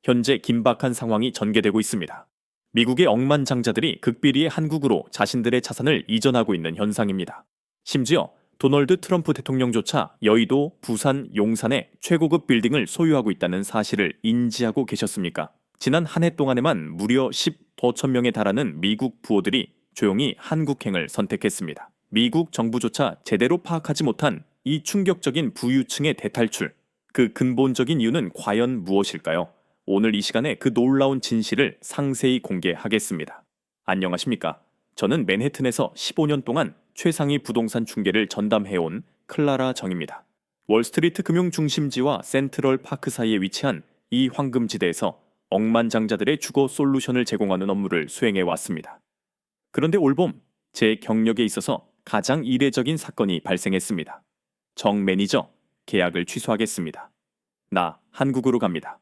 현재 긴박한 상황이 전개되고 있습니다. 미국의 억만장자들이 극비리의 한국으로 자신들의 자산을 이전하고 있는 현상입니다. 심지어 도널드 트럼프 대통령조차 여의도, 부산, 용산의 최고급 빌딩을 소유하고 있다는 사실을 인지하고 계셨습니까? 지난 한 해 동안에만 무려 10더 명에 달하는 미국 부호들이 조용히 한국행을 선택했습니다. 미국 정부조차 제대로 파악하지 못한 이 충격적인 부유층의 대탈출, 그 근본적인 이유는 과연 무엇일까요? 오늘 이 시간에 그 놀라운 진실을 상세히 공개하겠습니다. 안녕하십니까? 저는 맨해튼에서 15년 동안 최상위 부동산 중개를 전담해온 클라라 정입니다. 월스트리트 금융 중심지와 센트럴 파크 사이에 위치한 이 황금지대에서 억만장자들의 주거 솔루션을 제공하는 업무를 수행해 왔습니다. 그런데 올봄 제 경력에 있어서 가장 이례적인 사건이 발생했습니다. 정 매니저, 계약을 취소하겠습니다. 나 한국으로 갑니다.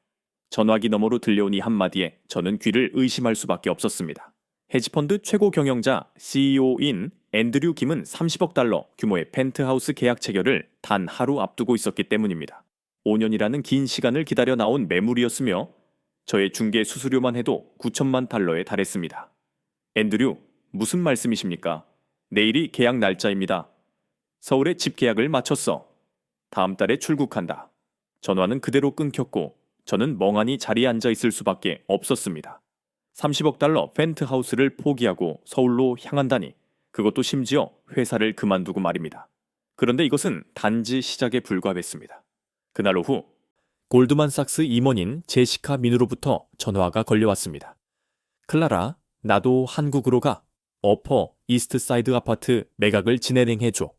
전화기 너머로 들려온 이 한마디에 저는 귀를 의심할 수밖에 없었습니다. 헤지펀드 최고 경영자 CEO인 앤드류 김은 30억 달러 규모의 펜트하우스 계약 체결을 단 하루 앞두고 있었기 때문입니다. 5년이라는 긴 시간을 기다려 나온 매물이었으며 저의 중개 수수료만 해도 9천만 달러에 달했습니다. 앤드류, 무슨 말씀이십니까? 내일이 계약 날짜입니다. 서울에 집 계약을 마쳤어. 다음 달에 출국한다. 전화는 그대로 끊겼고 저는 멍하니 자리에 앉아 있을 수밖에 없었습니다. 30억 달러 펜트하우스를 포기하고 서울로 향한다니, 그것도 심지어 회사를 그만두고 말입니다. 그런데 이것은 단지 시작에 불과했습니다. 그날 오후 골드만삭스 임원인 제시카 민으로부터 전화가 걸려왔습니다. 클라라, 나도 한국으로 가. 어퍼 이스트 사이드 아파트 매각을 진행해줘.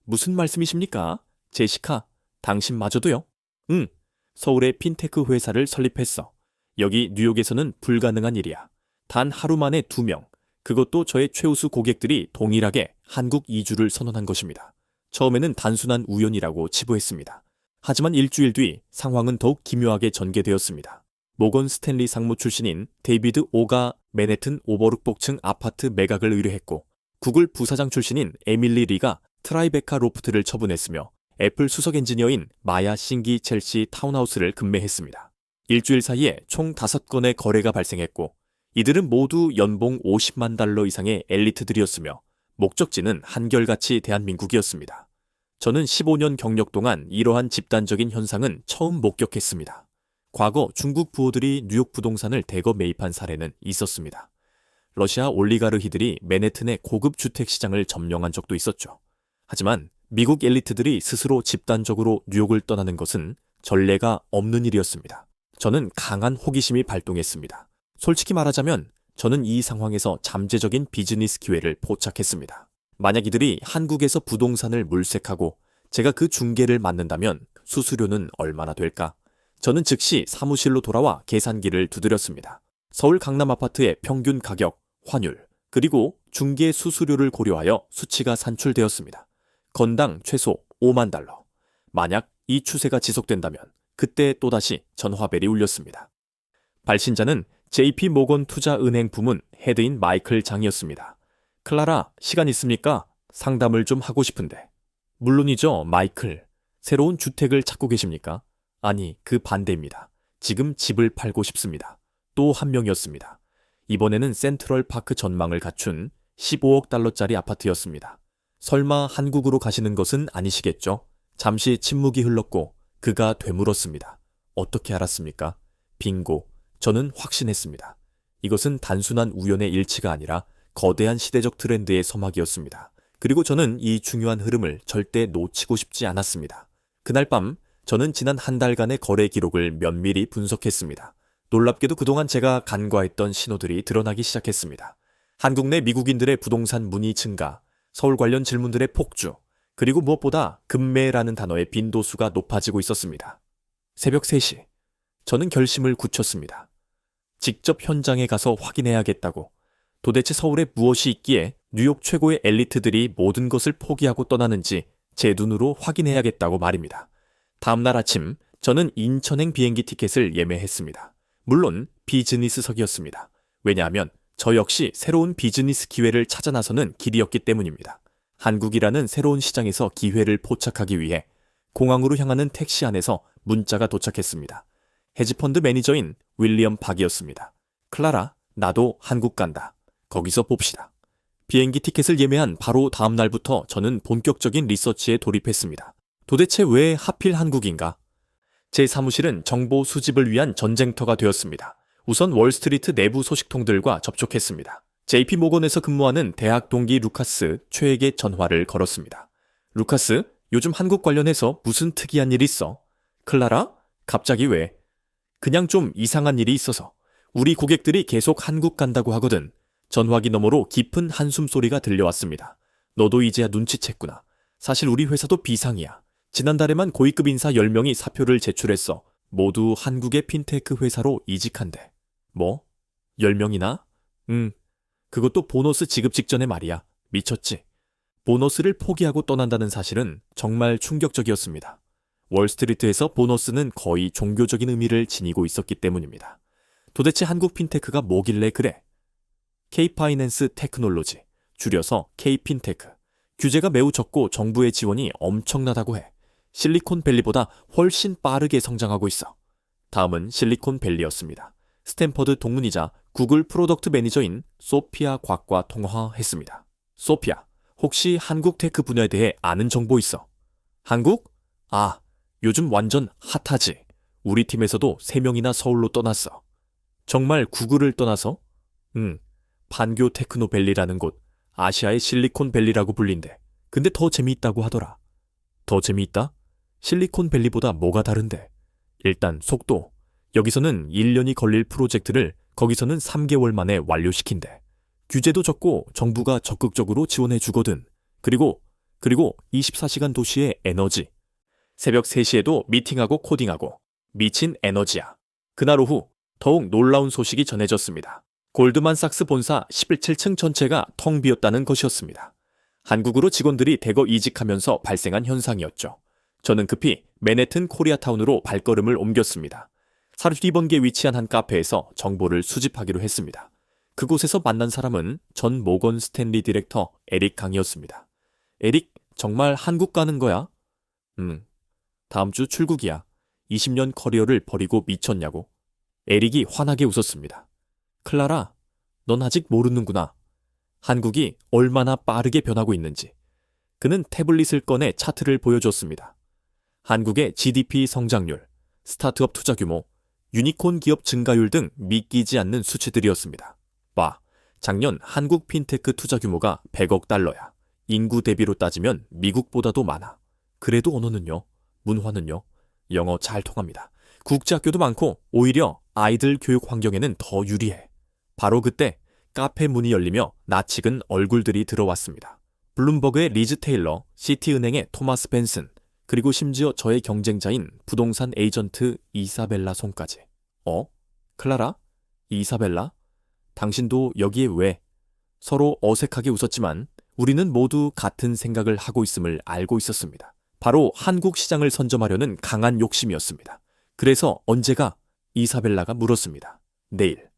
무슨 말씀이십니까? 제시카, 당신마저도요? 응, 서울에 핀테크 회사를 설립했어. 여기 뉴욕에서는 불가능한 일이야. 단 하루 만에 2명, 그것도 저의 최우수 고객들이 동일하게 한국 이주를 선언한 것입니다. 처음에는 단순한 우연이라고 치부했습니다. 하지만 일주일 뒤 상황은 더욱 기묘하게 전개되었습니다. 모건 스탠리 상무 출신인 데이비드 오가 맨해튼 오버룩복층 아파트 매각을 의뢰했고, 구글 부사장 출신인 에밀리 리가 트라이베카 로프트를 처분했으며, 애플 수석 엔지니어인 마야 싱기 첼시 타운하우스를 급매했습니다. 일주일 사이에 총 5건의 거래가 발생했고, 이들은 모두 연봉 50만 달러 이상의 엘리트들이었으며 목적지는 한결같이 대한민국이었습니다. 저는 15년 경력 동안 이러한 집단적인 현상은 처음 목격했습니다. 과거 중국 부호들이 뉴욕 부동산을 대거 매입한 사례는 있었습니다. 러시아 올리가르히들이 맨해튼의 고급 주택 시장을 점령한 적도 있었죠. 하지만 미국 엘리트들이 스스로 집단적으로 뉴욕을 떠나는 것은 전례가 없는 일이었습니다. 저는 강한 호기심이 발동했습니다. 솔직히 말하자면 저는 이 상황에서 잠재적인 비즈니스 기회를 포착했습니다. 만약 이들이 한국에서 부동산을 물색하고 제가 그 중개를 맡는다면 수수료는 얼마나 될까? 저는 즉시 사무실로 돌아와 계산기를 두드렸습니다. 서울 강남 아파트의 평균 가격, 환율, 그리고 중개 수수료를 고려하여 수치가 산출되었습니다. 건당 최소 5만 달러. 만약 이 추세가 지속된다면 그때 또다시 전화벨이 울렸습니다. 발신자는 JP 모건 투자은행 부문 헤드인 마이클 장이었습니다. 클라라, 시간 있습니까? 상담을 좀 하고 싶은데. 물론이죠, 마이클. 새로운 주택을 찾고 계십니까? 아니, 그 반대입니다. 지금 집을 팔고 싶습니다. 또 한 명이었습니다. 이번에는 센트럴 파크 전망을 갖춘 15억 달러짜리 아파트였습니다. 설마 한국으로 가시는 것은 아니시겠죠? 잠시 침묵이 흘렀고 그가 되물었습니다. 어떻게 알았습니까? 빙고. 저는 확신했습니다. 이것은 단순한 우연의 일치가 아니라 거대한 시대적 트렌드의 서막이었습니다. 그리고 저는 이 중요한 흐름을 절대 놓치고 싶지 않았습니다. 그날 밤 저는 지난 한 달간의 거래 기록을 면밀히 분석했습니다. 놀랍게도 그동안 제가 간과했던 신호들이 드러나기 시작했습니다. 한국 내 미국인들의 부동산 문의 증가, 서울 관련 질문들의 폭주, 그리고 무엇보다 급매라는 단어의 빈도수가 높아지고 있었습니다. 새벽 3시, 저는 결심을 굳혔습니다. 직접 현장에 가서 확인해야겠다고. 도대체 서울에 무엇이 있기에 뉴욕 최고의 엘리트들이 모든 것을 포기하고 떠나는지 제 눈으로 확인해야겠다고 말입니다. 다음 날 아침 저는 인천행 비행기 티켓을 예매했습니다. 물론 비즈니스석이었습니다. 왜냐하면 저 역시 새로운 비즈니스 기회를 찾아 나서는 길이었기 때문입니다. 한국이라는 새로운 시장에서 기회를 포착하기 위해 공항으로 향하는 택시 안에서 문자가 도착했습니다. 헤지펀드 매니저인 윌리엄 박이었습니다. 클라라, 나도 한국 간다. 거기서 봅시다. 비행기 티켓을 예매한 바로 다음 날부터 저는 본격적인 리서치에 돌입했습니다. 도대체 왜 하필 한국인가? 제 사무실은 정보 수집을 위한 전쟁터가 되었습니다. 우선 월스트리트 내부 소식통들과 접촉했습니다. JP 모건에서 근무하는 대학 동기 루카스 최에게 전화를 걸었습니다. 루카스, 요즘 한국 관련해서 무슨 특이한 일 있어? 클라라? 갑자기 왜? 그냥 좀 이상한 일이 있어서. 우리 고객들이 계속 한국 간다고 하거든. 전화기 너머로 깊은 한숨 소리가 들려왔습니다. 너도 이제야 눈치챘구나. 사실 우리 회사도 비상이야. 지난달에만 고위급 인사 10명이 사표를 제출했어. 모두 한국의 핀테크 회사로 이직한대. 뭐? 10명이나? 그것도 보너스 지급 직전에 말이야. 미쳤지? 보너스를 포기하고 떠난다는 사실은 정말 충격적이었습니다. 월스트리트에서 보너스는 거의 종교적인 의미를 지니고 있었기 때문입니다. 도대체 한국 핀테크가 뭐길래 그래? K-파이낸스 테크놀로지, 줄여서 K-핀테크. 규제가 매우 적고 정부의 지원이 엄청나다고 해. 실리콘밸리보다 훨씬 빠르게 성장하고 있어. 다음은 실리콘밸리였습니다. 스탠퍼드 동문이자 구글 프로덕트 매니저인 소피아 곽과 통화했습니다. 소피아, 혹시 한국 테크 분야에 대해 아는 정보 있어? 한국? 아, 요즘 완전 핫하지. 우리 팀에서도 3명이나 서울로 떠났어. 정말 구글을 떠나서? 판교 테크노밸리라는 곳, 아시아의 실리콘밸리라고 불린대. 근데 더 재미있다고 하더라. 더 재미있다? 실리콘밸리보다 뭐가 다른데? 일단 속도. 여기서는 1년이 걸릴 프로젝트를 거기서는 3개월 만에 완료시킨대. 규제도 적고 정부가 적극적으로 지원해 주거든. 그리고 24시간 도시의 에너지. 새벽 3시에도 미팅하고 코딩하고. 미친 에너지야. 그날 오후 더욱 놀라운 소식이 전해졌습니다. 골드만삭스 본사 17층 전체가 텅 비었다는 것이었습니다. 한국으로 직원들이 대거 이직하면서 발생한 현상이었죠. 저는 급히 맨해튼 코리아타운으로 발걸음을 옮겼습니다. 사르디번기에 위치한 한 카페에서 정보를 수집하기로 했습니다. 그곳에서 만난 사람은 전 모건 스탠리 디렉터 에릭 강이었습니다. 에릭, 정말 한국 가는 거야? 다음 주 출국이야. 20년 커리어를 버리고 미쳤냐고. 에릭이 환하게 웃었습니다. 클라라, 넌 아직 모르는구나. 한국이 얼마나 빠르게 변하고 있는지. 그는 태블릿을 꺼내 차트를 보여줬습니다. 한국의 GDP 성장률, 스타트업 투자 규모, 유니콘 기업 증가율 등 믿기지 않는 수치들이었습니다. 봐, 작년 한국 핀테크 투자 규모가 100억 달러야. 인구 대비로 따지면 미국보다도 많아. 그래도 언어는요? 문화는요? 영어 잘 통합니다. 국제학교도 많고 오히려 아이들 교육 환경에는 더 유리해. 바로 그때 카페 문이 열리며 낯익은 얼굴들이 들어왔습니다. 블룸버그의 리즈 테일러, 시티은행의 토마스 벤슨, 그리고 심지어 저의 경쟁자인 부동산 에이전트 이사벨라 손까지. 클라라? 이사벨라? 당신도 여기에 왜? 서로 어색하게 웃었지만 우리는 모두 같은 생각을 하고 있음을 알고 있었습니다. 바로 한국 시장을 선점하려는 강한 욕심이었습니다. 그래서 언제가? 이사벨라가 물었습니다. 내일.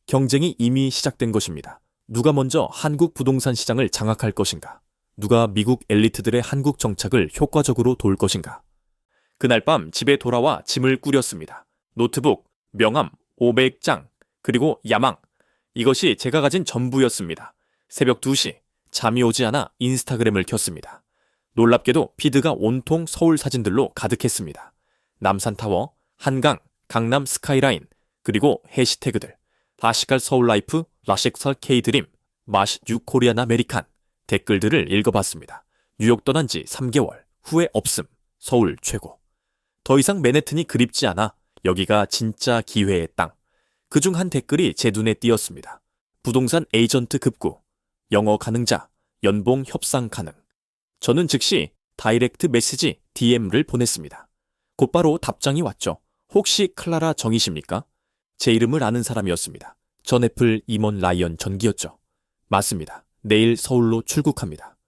경쟁이 이미 시작된 것입니다. 누가 먼저 한국 부동산 시장을 장악할 것인가? 누가 미국 엘리트들의 한국 정착을 효과적으로 도울 것인가? 그날 밤 집에 돌아와 짐을 꾸렸습니다. 노트북, 명함, 500장, 그리고 야망. 이것이 제가 가진 전부였습니다. 새벽 2시, 잠이 오지 않아 인스타그램을 켰습니다. 놀랍게도 피드가 온통 서울 사진들로 가득했습니다. 남산타워, 한강, 강남 스카이라인, 그리고 해시태그들. 라시칼 서울라이프, 라식설 K드림, 마시 뉴코리안 아메리칸. 댓글들을 읽어봤습니다. 뉴욕 떠난 지 3개월, 후회 없음, 서울 최고. 더 이상 맨해튼이 그립지 않아. 여기가 진짜 기회의 땅. 그중 한 댓글이 제 눈에 띄었습니다. 부동산 에이전트 급구, 영어 가능자, 연봉 협상 가능. 저는 즉시 다이렉트 메시지 DM를 보냈습니다. 곧바로 답장이 왔죠. 혹시 클라라 정이십니까? 제 이름을 아는 사람이었습니다. 전 애플 임원 라이언 전기였죠. 맞습니다. 내일 서울로 출국합니다.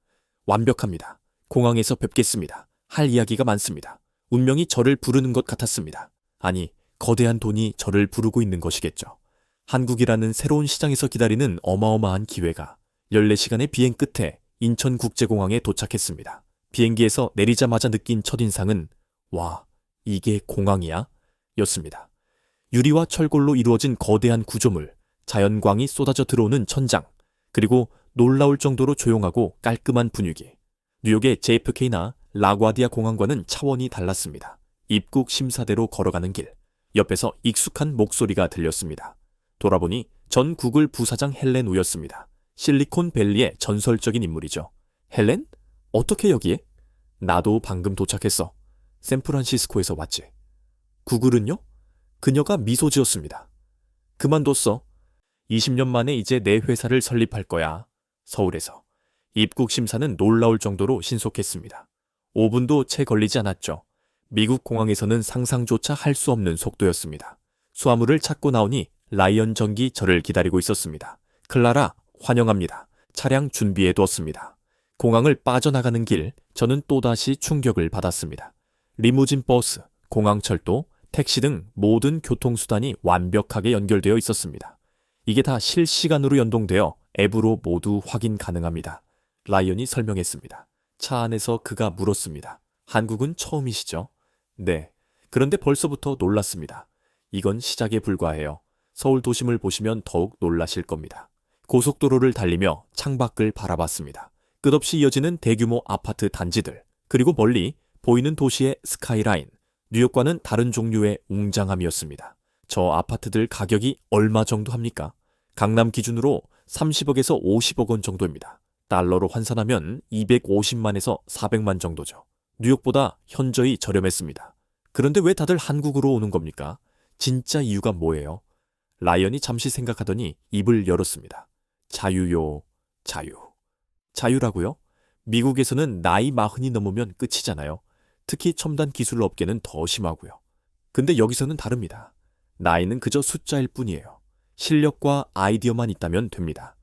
완벽합니다. 공항에서 뵙겠습니다. 할 이야기가 많습니다. 운명이 저를 부르는 것 같았습니다. 아니, 거대한 돈이 저를 부르고 있는 것이겠죠. 한국이라는 새로운 시장에서 기다리는 어마어마한 기회가 14시간의 비행 끝에 인천국제공항에 도착했습니다. 비행기에서 내리자마자 느낀 첫인상은 와, 이게 공항이야? 였습니다. 유리와 철골로 이루어진 거대한 구조물, 자연광이 쏟아져 들어오는 천장, 그리고 놀라울 정도로 조용하고 깔끔한 분위기. 뉴욕의 JFK나 라과디아 공항과는 차원이 달랐습니다. 입국 심사대로 걸어가는 길, 옆에서 익숙한 목소리가 들렸습니다. 돌아보니 전 구글 부사장 헬렌 우였습니다. 실리콘밸리의 전설적인 인물이죠. 헬렌? 어떻게 여기에? 나도 방금 도착했어. 샌프란시스코에서 왔지. 구글은요? 그녀가 미소 지었습니다. 그만뒀어. 20년 만에 이제 내 회사를 설립할 거야. 서울에서. 입국 심사는 놀라울 정도로 신속했습니다. 5분도 채 걸리지 않았죠. 미국 공항에서는 상상조차 할 수 없는 속도였습니다. 수화물을 찾고 나오니 라이언 정기 저를 기다리고 있었습니다. 클라라, 환영합니다. 차량 준비해 두었습니다. 공항을 빠져나가는 길, 저는 또다시 충격을 받았습니다. 리무진 버스, 공항철도, 택시 등 모든 교통수단이 완벽하게 연결되어 있었습니다. 이게 다 실시간으로 연동되어 앱으로 모두 확인 가능합니다. 라이언이 설명했습니다. 차 안에서 그가 물었습니다. 한국은 처음이시죠? 네. 그런데 벌써부터 놀랐습니다. 이건 시작에 불과해요. 서울 도심을 보시면 더욱 놀라실 겁니다. 고속도로를 달리며 창밖을 바라봤습니다. 끝없이 이어지는 대규모 아파트 단지들, 그리고 멀리 보이는 도시의 스카이라인, 뉴욕과는 다른 종류의 웅장함이었습니다. 저 아파트들 가격이 얼마 정도 합니까? 강남 기준으로 30억에서 50억 원 정도입니다. 달러로 환산하면 250만에서 400만 정도죠. 뉴욕보다 현저히 저렴했습니다. 그런데 왜 다들 한국으로 오는 겁니까? 진짜 이유가 뭐예요? 라이언이 잠시 생각하더니 입을 열었습니다. 자유요, 자유. 자유라고요? 미국에서는 나이 40이 넘으면 끝이잖아요. 특히 첨단 기술 업계는 더 심하고요. 근데 여기서는 다릅니다. 나이는 그저 숫자일 뿐이에요. 실력과 아이디어만 있다면 됩니다.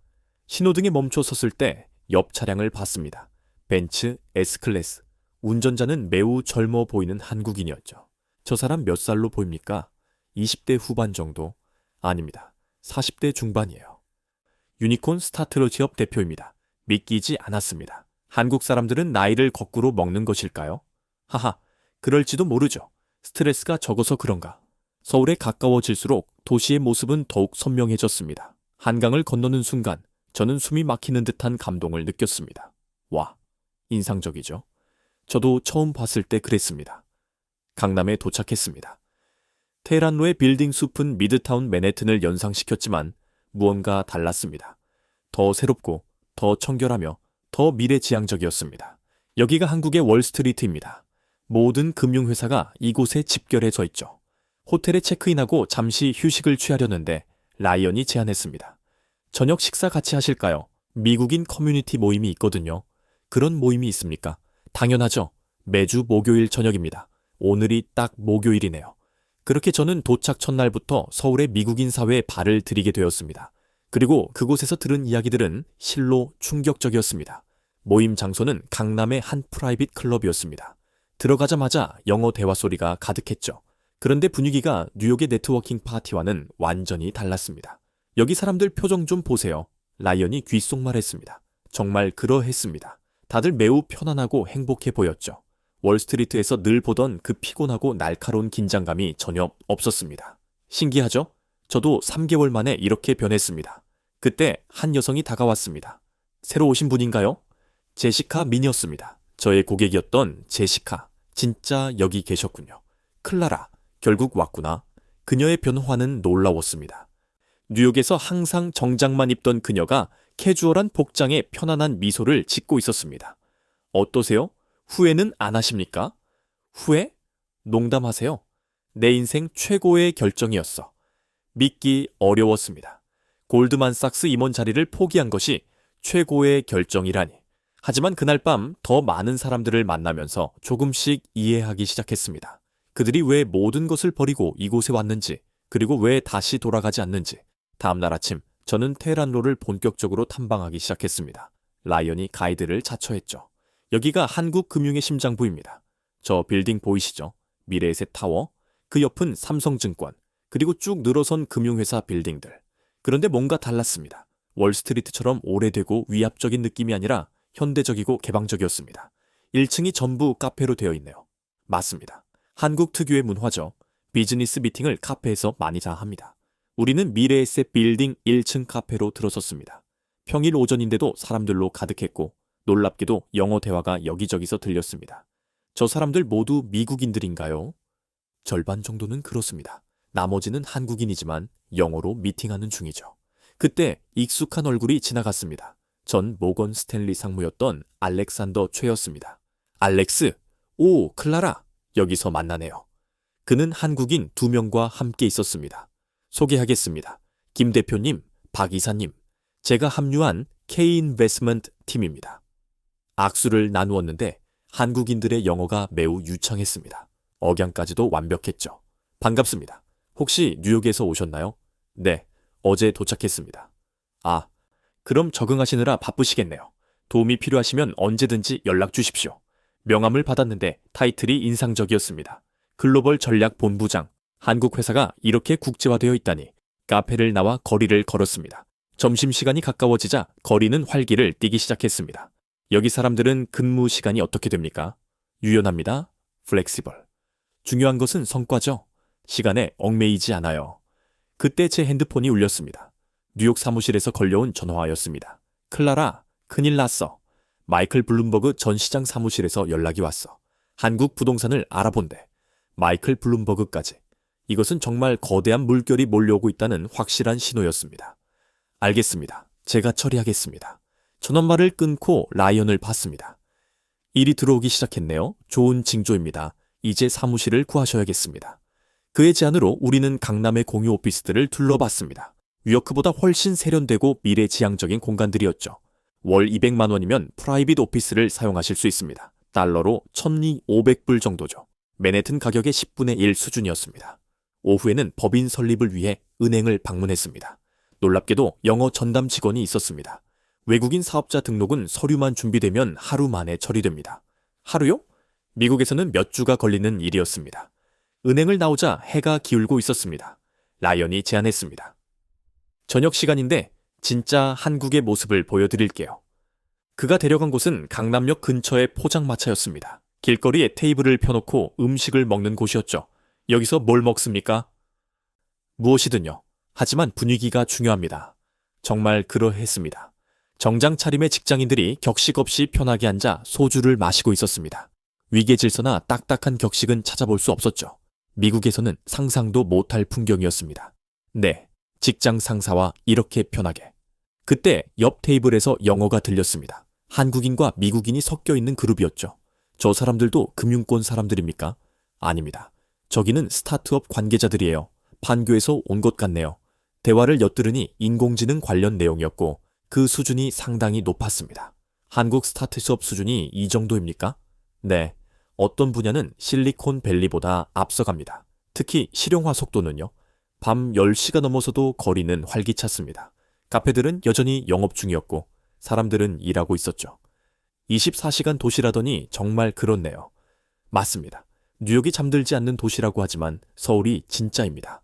신호등에 멈춰 섰을 때 옆 차량을 봤습니다. 벤츠 S클래스. 운전자는 매우 젊어 보이는 한국인이었죠. 저 사람 몇 살로 보입니까? 20대 후반 정도? 아닙니다. 40대 중반이에요. 유니콘 스타트러 지업 대표입니다. 믿기지 않았습니다. 한국 사람들은 나이를 거꾸로 먹는 것일까요? 하하, 그럴지도 모르죠. 스트레스가 적어서 그런가. 서울에 가까워질수록 도시의 모습은 더욱 선명해졌습니다. 한강을 건너는 순간 저는 숨이 막히는 듯한 감동을 느꼈습니다. 와, 인상적이죠. 저도 처음 봤을 때 그랬습니다. 강남에 도착했습니다. 테헤란로의 빌딩 숲은 미드타운 맨해튼을 연상시켰지만 무언가 달랐습니다. 더 새롭고 더 청결하며 더 미래지향적이었습니다. 여기가 한국의 월스트리트입니다. 모든 금융회사가 이곳에 집결해져 있죠. 호텔에 체크인하고 잠시 휴식을 취하려는데 라이언이 제안했습니다. 저녁 식사 같이 하실까요? 미국인 커뮤니티 모임이 있거든요. 그런 모임이 있습니까? 당연하죠. 매주 목요일 저녁입니다. 오늘이 딱 목요일이네요. 그렇게 저는 도착 첫날부터 서울의 미국인 사회에 발을 들이게 되었습니다. 그리고 그곳에서 들은 이야기들은 실로 충격적이었습니다. 모임 장소는 강남의 한 프라이빗 클럽이었습니다. 들어가자마자 영어 대화 소리가 가득했죠. 그런데 분위기가 뉴욕의 네트워킹 파티와는 완전히 달랐습니다. 여기 사람들 표정 좀 보세요. 라이언이 귓속말했습니다. 정말 그러했습니다. 다들 매우 편안하고 행복해 보였죠. 월스트리트에서 늘 보던 그 피곤하고 날카로운 긴장감이 전혀 없었습니다. 신기하죠? 저도 3개월 만에 이렇게 변했습니다. 그때 한 여성이 다가왔습니다. 새로 오신 분인가요? 제시카 민이었습니다. 저의 고객이었던 제시카. 진짜 여기 계셨군요. 클라라, 결국 왔구나. 그녀의 변화는 놀라웠습니다. 뉴욕에서 항상 정장만 입던 그녀가 캐주얼한 복장에 편안한 미소를 짓고 있었습니다. 어떠세요? 후회는 안 하십니까? 후회? 농담하세요. 내 인생 최고의 결정이었어. 믿기 어려웠습니다. 골드만삭스 임원 자리를 포기한 것이 최고의 결정이라니. 하지만 그날 밤 더 많은 사람들을 만나면서 조금씩 이해하기 시작했습니다. 그들이 왜 모든 것을 버리고 이곳에 왔는지, 그리고 왜 다시 돌아가지 않는지. 다음날 아침 저는 테헤란로를 본격적으로 탐방하기 시작했습니다. 라이언이 가이드를 자처했죠. 여기가 한국 금융의 심장부입니다. 저 빌딩 보이시죠? 미래의 새 타워, 그 옆은 삼성증권, 그리고 쭉 늘어선 금융회사 빌딩들. 그런데 뭔가 달랐습니다. 월스트리트처럼 오래되고 위압적인 느낌이 아니라 현대적이고 개방적이었습니다. 1층이 전부 카페로 되어 있네요. 맞습니다. 한국 특유의 문화죠. 비즈니스 미팅을 카페에서 많이 다 합니다. 우리는 미래에셋 빌딩 1층 카페로 들어섰습니다. 평일 오전인데도 사람들로 가득했고 놀랍게도 영어 대화가 여기저기서 들렸습니다. 저 사람들 모두 미국인들인가요? 절반 정도는 그렇습니다. 나머지는 한국인이지만 영어로 미팅하는 중이죠. 그때 익숙한 얼굴이 지나갔습니다. 전 모건 스탠리 상무였던 알렉산더 최였습니다. 알렉스, 오, 클라라, 여기서 만나네요. 그는 한국인 2명과 함께 있었습니다. 소개하겠습니다. 김 대표님, 박 이사님, 제가 합류한 K-인베스트먼트 팀입니다. 악수를 나누었는데 한국인들의 영어가 매우 유창했습니다. 억양까지도 완벽했죠. 반갑습니다. 혹시 뉴욕에서 오셨나요? 네, 어제 도착했습니다. 아, 그럼 적응하시느라 바쁘시겠네요. 도움이 필요하시면 언제든지 연락 주십시오. 명함을 받았는데 타이틀이 인상적이었습니다. 글로벌 전략 본부장. 한국 회사가 이렇게 국제화되어 있다니. 카페를 나와 거리를 걸었습니다. 점심시간이 가까워지자 거리는 활기를 띠기 시작했습니다. 여기 사람들은 근무 시간이 어떻게 됩니까? 유연합니다. 플렉시블. 중요한 것은 성과죠. 시간에 얽매이지 않아요. 그때 제 핸드폰이 울렸습니다. 뉴욕 사무실에서 걸려온 전화였습니다. 클라라, 큰일 났어. 마이클 블룸버그 전 시장 사무실에서 연락이 왔어. 한국 부동산을 알아본대. 마이클 블룸버그까지. 이것은 정말 거대한 물결이 몰려오고 있다는 확실한 신호였습니다. 알겠습니다. 제가 처리하겠습니다. 전원말을 끊고 라이언을 봤습니다. 일이 들어오기 시작했네요. 좋은 징조입니다. 이제 사무실을 구하셔야겠습니다. 그의 제안으로 우리는 강남의 공유 오피스들을 둘러봤습니다. 뉴요크보다 훨씬 세련되고 미래지향적인 공간들이었죠. 월 200만 원이면 프라이빗 오피스를 사용하실 수 있습니다. 달러로 1,500불 정도죠. 맨해튼 가격의 10분의 1 수준이었습니다. 오후에는 법인 설립을 위해 은행을 방문했습니다. 놀랍게도 영어 전담 직원이 있었습니다. 외국인 사업자 등록은 서류만 준비되면 하루 만에 처리됩니다. 하루요? 미국에서는 몇 주가 걸리는 일이었습니다. 은행을 나오자 해가 기울고 있었습니다. 라이언이 제안했습니다. 저녁 시간인데 진짜 한국의 모습을 보여드릴게요. 그가 데려간 곳은 강남역 근처의 포장마차였습니다. 길거리에 테이블을 펴놓고 음식을 먹는 곳이었죠. 여기서 뭘 먹습니까? 무엇이든요. 하지만 분위기가 중요합니다. 정말 그러했습니다. 정장 차림의 직장인들이 격식 없이 편하게 앉아 소주를 마시고 있었습니다. 위계질서나 딱딱한 격식은 찾아볼 수 없었죠. 미국에서는 상상도 못할 풍경이었습니다. 네, 직장 상사와 이렇게 편하게. 그때 옆 테이블에서 영어가 들렸습니다. 한국인과 미국인이 섞여 있는 그룹이었죠. 저 사람들도 금융권 사람들입니까? 아닙니다. 저기는 스타트업 관계자들이에요. 판교에서 온 것 같네요. 대화를 엿들으니 인공지능 관련 내용이었고 그 수준이 상당히 높았습니다. 한국 스타트업 수준이 이 정도입니까? 네. 어떤 분야는 실리콘밸리보다 앞서갑니다. 특히 실용화 속도는요. 밤 10시가 넘어서도 거리는 활기찼습니다. 카페들은 여전히 영업 중이었고 사람들은 일하고 있었죠. 24시간 도시라더니 정말 그렇네요. 맞습니다. 뉴욕이 잠들지 않는 도시라고 하지만 서울이 진짜입니다.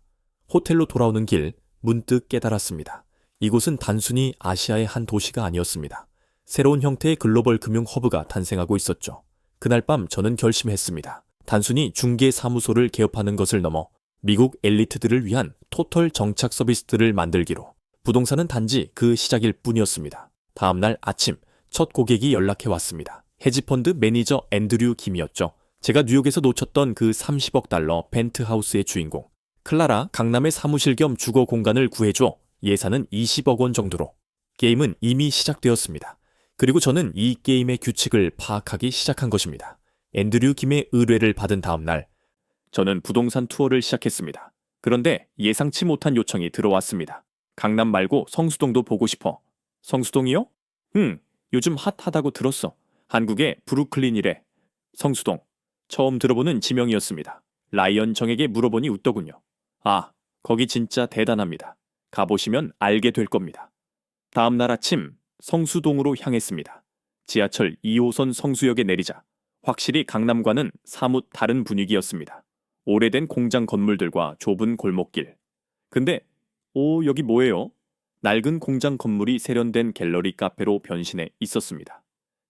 호텔로 돌아오는 길 문득 깨달았습니다. 이곳은 단순히 아시아의 한 도시가 아니었습니다. 새로운 형태의 글로벌 금융 허브가 탄생하고 있었죠. 그날 밤 저는 결심했습니다. 단순히 중개사무소를 개업하는 것을 넘어 미국 엘리트들을 위한 토털 정착 서비스들을 만들기로. 부동산은 단지 그 시작일 뿐이었습니다. 다음 날 아침 첫 고객이 연락해 왔습니다. 헤지펀드 매니저 앤드류 김이었죠. 제가 뉴욕에서 놓쳤던 그 30억 달러 펜트하우스의 주인공. 클라라, 강남의 사무실 겸 주거 공간을 구해줘. 예산은 20억 원 정도로. 게임은 이미 시작되었습니다. 그리고 저는 이 게임의 규칙을 파악하기 시작한 것입니다. 앤드류 김의 의뢰를 받은 다음 날 저는 부동산 투어를 시작했습니다. 그런데 예상치 못한 요청이 들어왔습니다. 강남 말고 성수동도 보고 싶어. 성수동이요? 응, 요즘 핫하다고 들었어. 한국의 브루클린이래. 성수동. 처음 들어보는 지명이었습니다. 라이언 정에게 물어보니 웃더군요. 아, 거기 진짜 대단합니다. 가보시면 알게 될 겁니다. 다음 날 아침 성수동으로 향했습니다. 지하철 2호선 성수역에 내리자 확실히 강남과는 사뭇 다른 분위기였습니다. 오래된 공장 건물들과 좁은 골목길. 근데 여기 뭐예요? 낡은 공장 건물이 세련된 갤러리 카페로 변신해 있었습니다.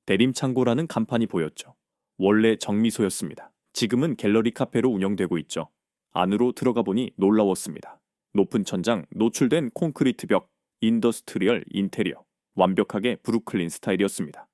대림창고라는 간판이 보였죠. 원래 정미소였습니다. 지금은 갤러리 카페로 운영되고 있죠. 안으로 들어가 보니 놀라웠습니다. 높은 천장, 노출된 콘크리트 벽, 인더스트리얼 인테리어. 완벽하게 브루클린 스타일이었습니다.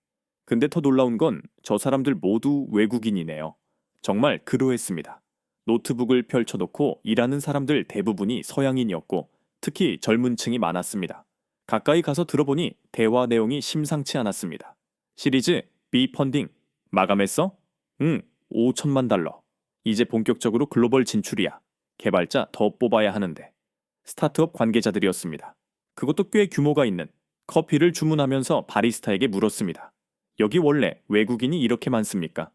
근데 더 놀라운 건 저 사람들 모두 외국인이네요. 정말 그러했습니다. 노트북을 펼쳐놓고 일하는 사람들 대부분이 서양인이었고 특히 젊은 층이 많았습니다. 가까이 가서 들어보니 대화 내용이 심상치 않았습니다. 시리즈 B 펀딩 마감했어? 응, 5천만 달러. 이제 본격적으로 글로벌 진출이야. 개발자 더 뽑아야 하는데. 스타트업 관계자들이었습니다. 그것도 꽤 규모가 있는. 커피를 주문하면서 바리스타에게 물었습니다. 여기 원래 외국인이 이렇게 많습니까?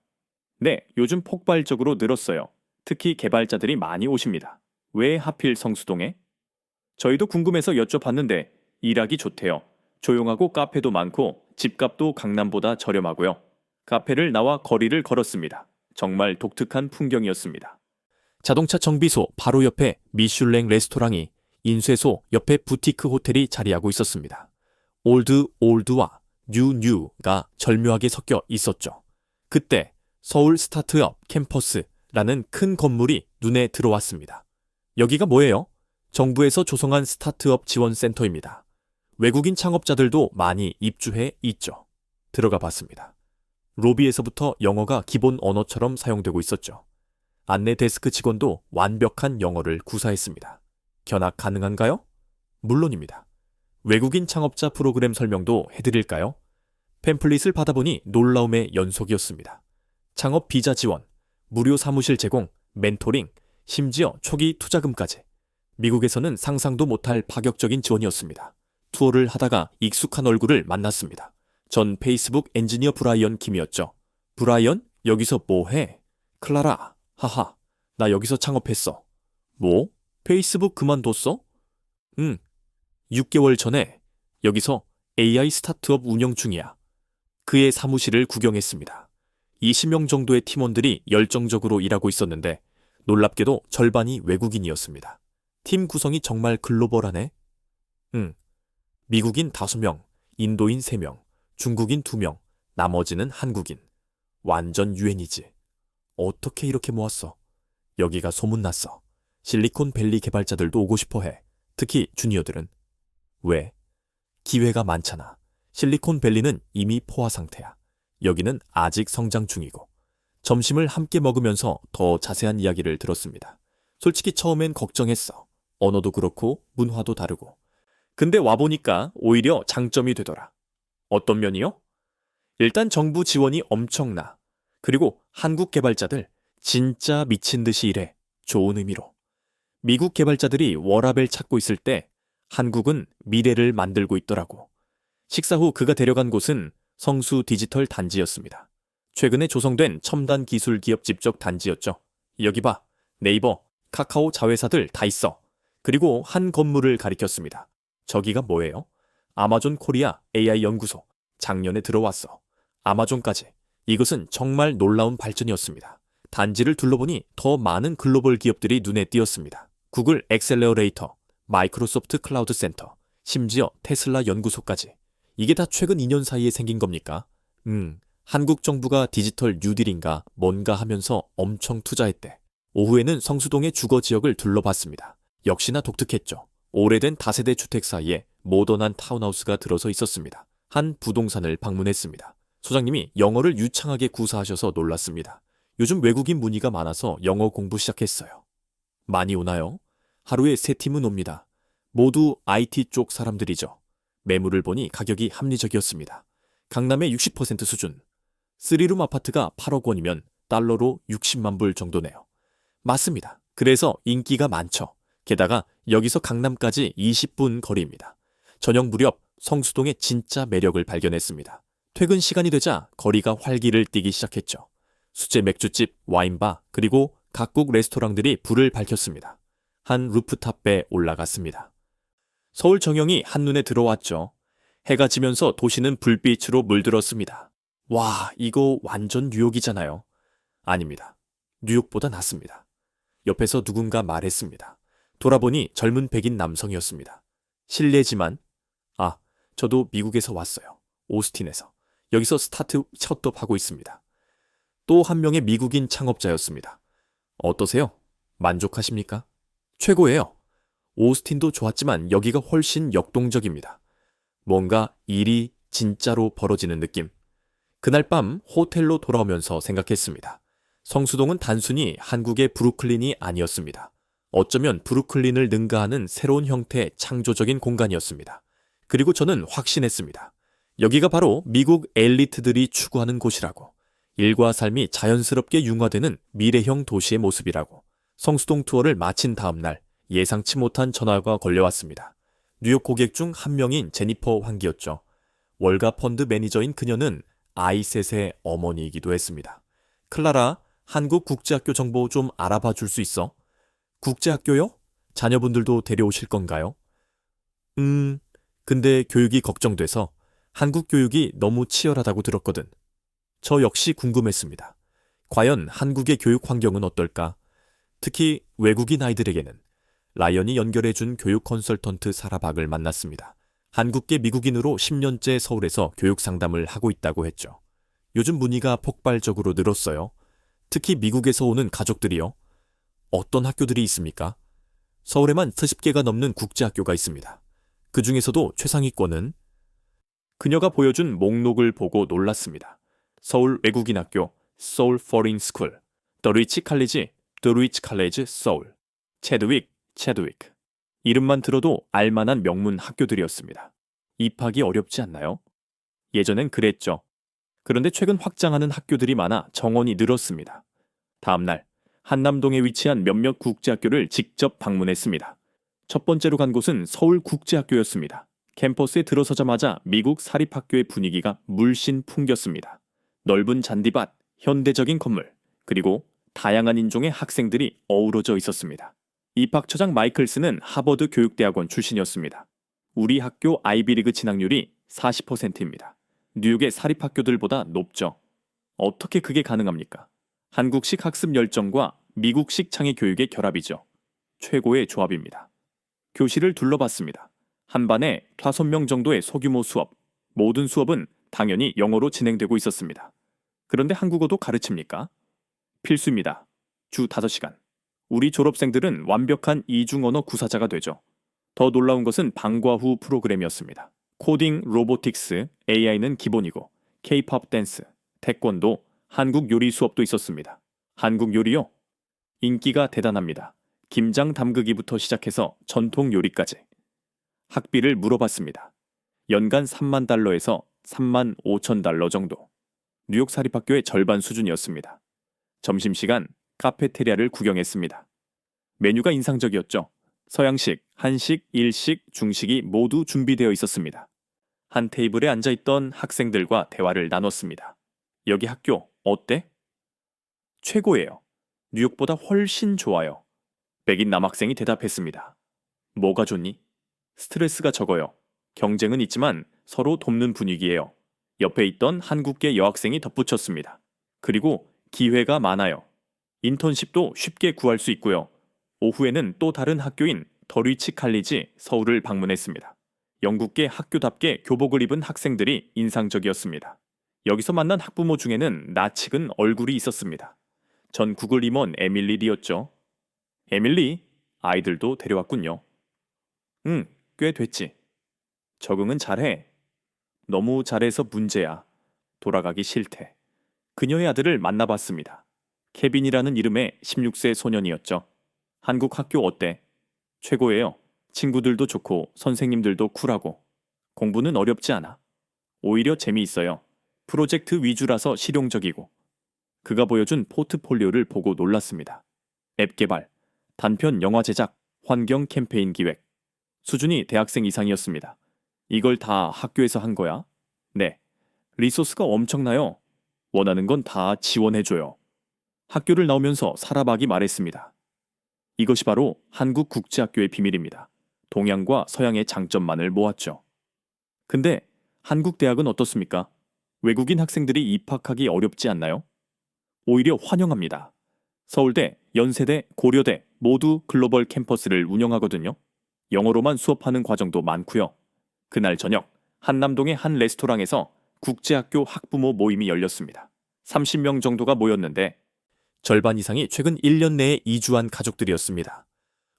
네, 요즘 폭발적으로 늘었어요. 특히 개발자들이 많이 오십니다. 왜 하필 성수동에? 저희도 궁금해서 여쭤봤는데 일하기 좋대요. 조용하고 카페도 많고 집값도 강남보다 저렴하고요. 카페를 나와 거리를 걸었습니다. 정말 독특한 풍경이었습니다. 자동차 정비소 바로 옆에 미슐랭 레스토랑이, 인쇄소 옆에 부티크 호텔이 자리하고 있었습니다. 올드와 뉴가 절묘하게 섞여 있었죠. 그때 서울 스타트업 캠퍼스라는 큰 건물이 눈에 들어왔습니다. 여기가 뭐예요? 정부에서 조성한 스타트업 지원센터입니다. 외국인 창업자들도 많이 입주해 있죠. 들어가 봤습니다. 로비에서부터 영어가 기본 언어처럼 사용되고 있었죠. 안내 데스크 직원도 완벽한 영어를 구사했습니다. 견학 가능한가요? 물론입니다. 외국인 창업자 프로그램 설명도 해드릴까요? 팸플릿을 받아보니 놀라움의 연속이었습니다. 창업 비자 지원, 무료 사무실 제공, 멘토링, 심지어 초기 투자금까지. 미국에서는 상상도 못할 파격적인 지원이었습니다. 투어를 하다가 익숙한 얼굴을 만났습니다. 전 페이스북 엔지니어 브라이언 김이었죠. 브라이언? 여기서 뭐 해? 클라라, 하하, 나 여기서 창업했어. 뭐? 페이스북 그만뒀어? 응. 6개월 전에 여기서 AI 스타트업 운영 중이야. 그의 사무실을 구경했습니다. 20명 정도의 팀원들이 열정적으로 일하고 있었는데 놀랍게도 절반이 외국인이었습니다. 팀 구성이 정말 글로벌하네? 응. 미국인 5명, 인도인 3명, 중국인 2명, 나머지는 한국인. 완전 유엔이지. 어떻게 이렇게 모았어? 여기가 소문났어. 실리콘밸리 개발자들도 오고 싶어해. 특히 주니어들은. 왜? 기회가 많잖아. 실리콘밸리는 이미 포화 상태야. 여기는 아직 성장 중이고. 점심을 함께 먹으면서 더 자세한 이야기를 들었습니다. 솔직히 처음엔 걱정했어. 언어도 그렇고 문화도 다르고. 근데 와보니까 오히려 장점이 되더라. 어떤 면이요? 일단 정부 지원이 엄청나. 그리고 한국 개발자들 진짜 미친 듯이 일해. 좋은 의미로. 미국 개발자들이 워라밸 찾고 있을 때 한국은 미래를 만들고 있더라고. 식사 후 그가 데려간 곳은 성수 디지털 단지였습니다. 최근에 조성된 첨단 기술 기업 집적 단지였죠. 여기 봐. 네이버, 카카오 자회사들 다 있어. 그리고 한 건물을 가리켰습니다. 저기가 뭐예요? 아마존 코리아 AI 연구소. 작년에 들어왔어. 아마존까지. 이것은 정말 놀라운 발전이었습니다. 단지를 둘러보니 더 많은 글로벌 기업들이 눈에 띄었습니다. 구글 엑셀러레이터, 마이크로소프트 클라우드 센터, 심지어 테슬라 연구소까지. 이게 다 최근 2년 사이에 생긴 겁니까? 한국 정부가 디지털 뉴딜인가 뭔가 하면서 엄청 투자했대. 오후에는 성수동의 주거 지역을 둘러봤습니다. 역시나 독특했죠. 오래된 다세대 주택 사이에 모던한 타운하우스가 들어서 있었습니다. 한 부동산을 방문했습니다. 소장님이 영어를 유창하게 구사하셔서 놀랐습니다. 요즘 외국인 문의가 많아서 영어 공부 시작했어요. 많이 오나요? 하루에 3팀은 옵니다. 모두 IT 쪽 사람들이죠. 매물을 보니 가격이 합리적이었습니다. 강남의 60% 수준. 3룸 아파트가 8억 원이면 달러로 60만 불 정도네요. 맞습니다. 그래서 인기가 많죠. 게다가 여기서 강남까지 20분 거리입니다. 저녁 무렵 성수동의 진짜 매력을 발견했습니다. 퇴근 시간이 되자 거리가 활기를 띠기 시작했죠. 수제 맥주집, 와인바, 그리고 각국 레스토랑들이 불을 밝혔습니다. 한 루프탑에 올라갔습니다. 서울 정영이 한눈에 들어왔죠. 해가 지면서 도시는 불빛으로 물들었습니다. 와, 이거 완전 뉴욕이잖아요. 아닙니다. 뉴욕보다 낫습니다. 옆에서 누군가 말했습니다. 돌아보니 젊은 백인 남성이었습니다. 실례지만, 저도 미국에서 왔어요. 오스틴에서. 여기서 스타트업 하고 있습니다. 또 한 명의 미국인 창업자였습니다. 어떠세요? 만족하십니까? 최고예요. 오스틴도 좋았지만 여기가 훨씬 역동적입니다. 뭔가 일이 진짜로 벌어지는 느낌. 그날 밤 호텔로 돌아오면서 생각했습니다. 성수동은 단순히 한국의 브루클린이 아니었습니다. 어쩌면 브루클린을 능가하는 새로운 형태의 창조적인 공간이었습니다. 그리고 저는 확신했습니다. 여기가 바로 미국 엘리트들이 추구하는 곳이라고. 일과 삶이 자연스럽게 융화되는 미래형 도시의 모습이라고. 성수동 투어를 마친 다음 날 예상치 못한 전화가 걸려왔습니다. 뉴욕 고객 중 한 명인 제니퍼 황기였죠. 월가 펀드 매니저인 그녀는 아이셋의 어머니이기도 했습니다. 클라라, 한국 국제학교 정보 좀 알아봐 줄 수 있어? 국제학교요? 자녀분들도 데려오실 건가요? 근데 교육이 걱정돼서 한국 교육이 너무 치열하다고 들었거든. 저 역시 궁금했습니다. 과연 한국의 교육 환경은 어떨까? 특히 외국인 아이들에게는. 라이언이 연결해준 교육 컨설턴트 사라 박을 만났습니다. 한국계 미국인으로 10년째 서울에서 교육 상담을 하고 있다고 했죠. 요즘 문의가 폭발적으로 늘었어요. 특히 미국에서 오는 가족들이요. 어떤 학교들이 있습니까? 서울에만 30개가 넘는 국제학교가 있습니다. 그 중에서도 최상위권은 그녀가 보여준 목록을 보고 놀랐습니다. 서울 외국인 학교, Seoul Foreign School, The Rich College, The Rich College Seoul, 체드윅. 이름만 들어도 알만한 명문 학교들이었습니다. 입학이 어렵지 않나요? 예전엔 그랬죠. 그런데 최근 확장하는 학교들이 많아 정원이 늘었습니다. 다음 날 한남동에 위치한 몇몇 국제학교를 직접 방문했습니다. 첫 번째로 간 곳은 서울국제학교였습니다. 캠퍼스에 들어서자마자 미국 사립학교의 분위기가 물씬 풍겼습니다. 넓은 잔디밭, 현대적인 건물, 그리고 다양한 인종의 학생들이 어우러져 있었습니다. 입학처장 마이클스는 하버드 교육대학원 출신이었습니다. 우리 학교 아이비리그 진학률이 40%입니다. 뉴욕의 사립학교들보다 높죠. 어떻게 그게 가능합니까? 한국식 학습 열정과 미국식 창의 교육의 결합이죠. 최고의 조합입니다. 교실을 둘러봤습니다. 한 반에 5명 정도의 소규모 수업, 모든 수업은 당연히 영어로 진행되고 있었습니다. 그런데 한국어도 가르칩니까? 필수입니다. 주 5시간. 우리 졸업생들은 완벽한 이중언어 구사자가 되죠. 더 놀라운 것은 방과 후 프로그램이었습니다. 코딩, 로보틱스, AI는 기본이고 K-팝 댄스, 태권도, 한국 요리 수업도 있었습니다. 한국 요리요? 인기가 대단합니다. 김장 담그기부터 시작해서 전통 요리까지. 학비를 물어봤습니다. 연간 3만 달러에서 3만 5천 달러 정도. 뉴욕 사립학교의 절반 수준이었습니다. 점심시간 카페테리아를 구경했습니다. 메뉴가 인상적이었죠. 서양식, 한식, 일식, 중식이 모두 준비되어 있었습니다. 한 테이블에 앉아있던 학생들과 대화를 나눴습니다. 여기 학교 어때? 최고예요. 뉴욕보다 훨씬 좋아요. 백인 남학생이 대답했습니다. 뭐가 좋니? 스트레스가 적어요. 경쟁은 있지만 서로 돕는 분위기예요. 옆에 있던 한국계 여학생이 덧붙였습니다. 그리고 기회가 많아요. 인턴십도 쉽게 구할 수 있고요. 오후에는 또 다른 학교인 더 리치 칼리지 서울을 방문했습니다. 영국계 학교답게 교복을 입은 학생들이 인상적이었습니다. 여기서 만난 학부모 중에는 낯익은 얼굴이 있었습니다. 전 구글 임원 에밀리 리였죠. 에밀리, 아이들도 데려왔군요. 응, 꽤 됐지. 적응은 잘해. 너무 잘해서 문제야. 돌아가기 싫대. 그녀의 아들을 만나봤습니다. 케빈이라는 이름의 16세 소년이었죠. 한국 학교 어때? 최고예요. 친구들도 좋고 선생님들도 쿨하고. 공부는 어렵지 않아. 오히려 재미있어요. 프로젝트 위주라서 실용적이고. 그가 보여준 포트폴리오를 보고 놀랐습니다. 앱 개발, 단편 영화 제작, 환경 캠페인 기획. 수준이 대학생 이상이었습니다. 이걸 다 학교에서 한 거야? 네. 리소스가 엄청나요. 원하는 건 다 지원해줘요. 학교를 나오면서 사라박이 말했습니다. 이것이 바로 한국 국제학교의 비밀입니다. 동양과 서양의 장점만을 모았죠. 근데 한국 대학은 어떻습니까? 외국인 학생들이 입학하기 어렵지 않나요? 오히려 환영합니다. 서울대, 연세대, 고려대 모두 글로벌 캠퍼스를 운영하거든요. 영어로만 수업하는 과정도 많고요. 그날 저녁 한남동의 한 레스토랑에서 국제학교 학부모 모임이 열렸습니다. 30명 정도가 모였는데 절반 이상이 최근 1년 내에 이주한 가족들이었습니다.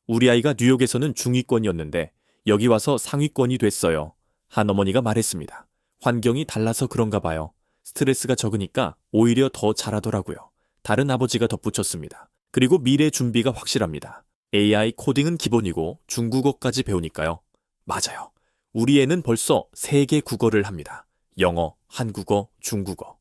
우리 아이가 뉴욕에서는 중위권이었는데 여기 와서 상위권이 됐어요. 한 어머니가 말했습니다. 환경이 달라서 그런가 봐요. 스트레스가 적으니까 오히려 더 잘하더라고요. 다른 아버지가 덧붙였습니다. 그리고 미래 준비가 확실합니다. AI 코딩은 기본이고 중국어까지 배우니까요. 맞아요. 우리 애는 벌써 3개 국어를 합니다. 영어, 한국어, 중국어.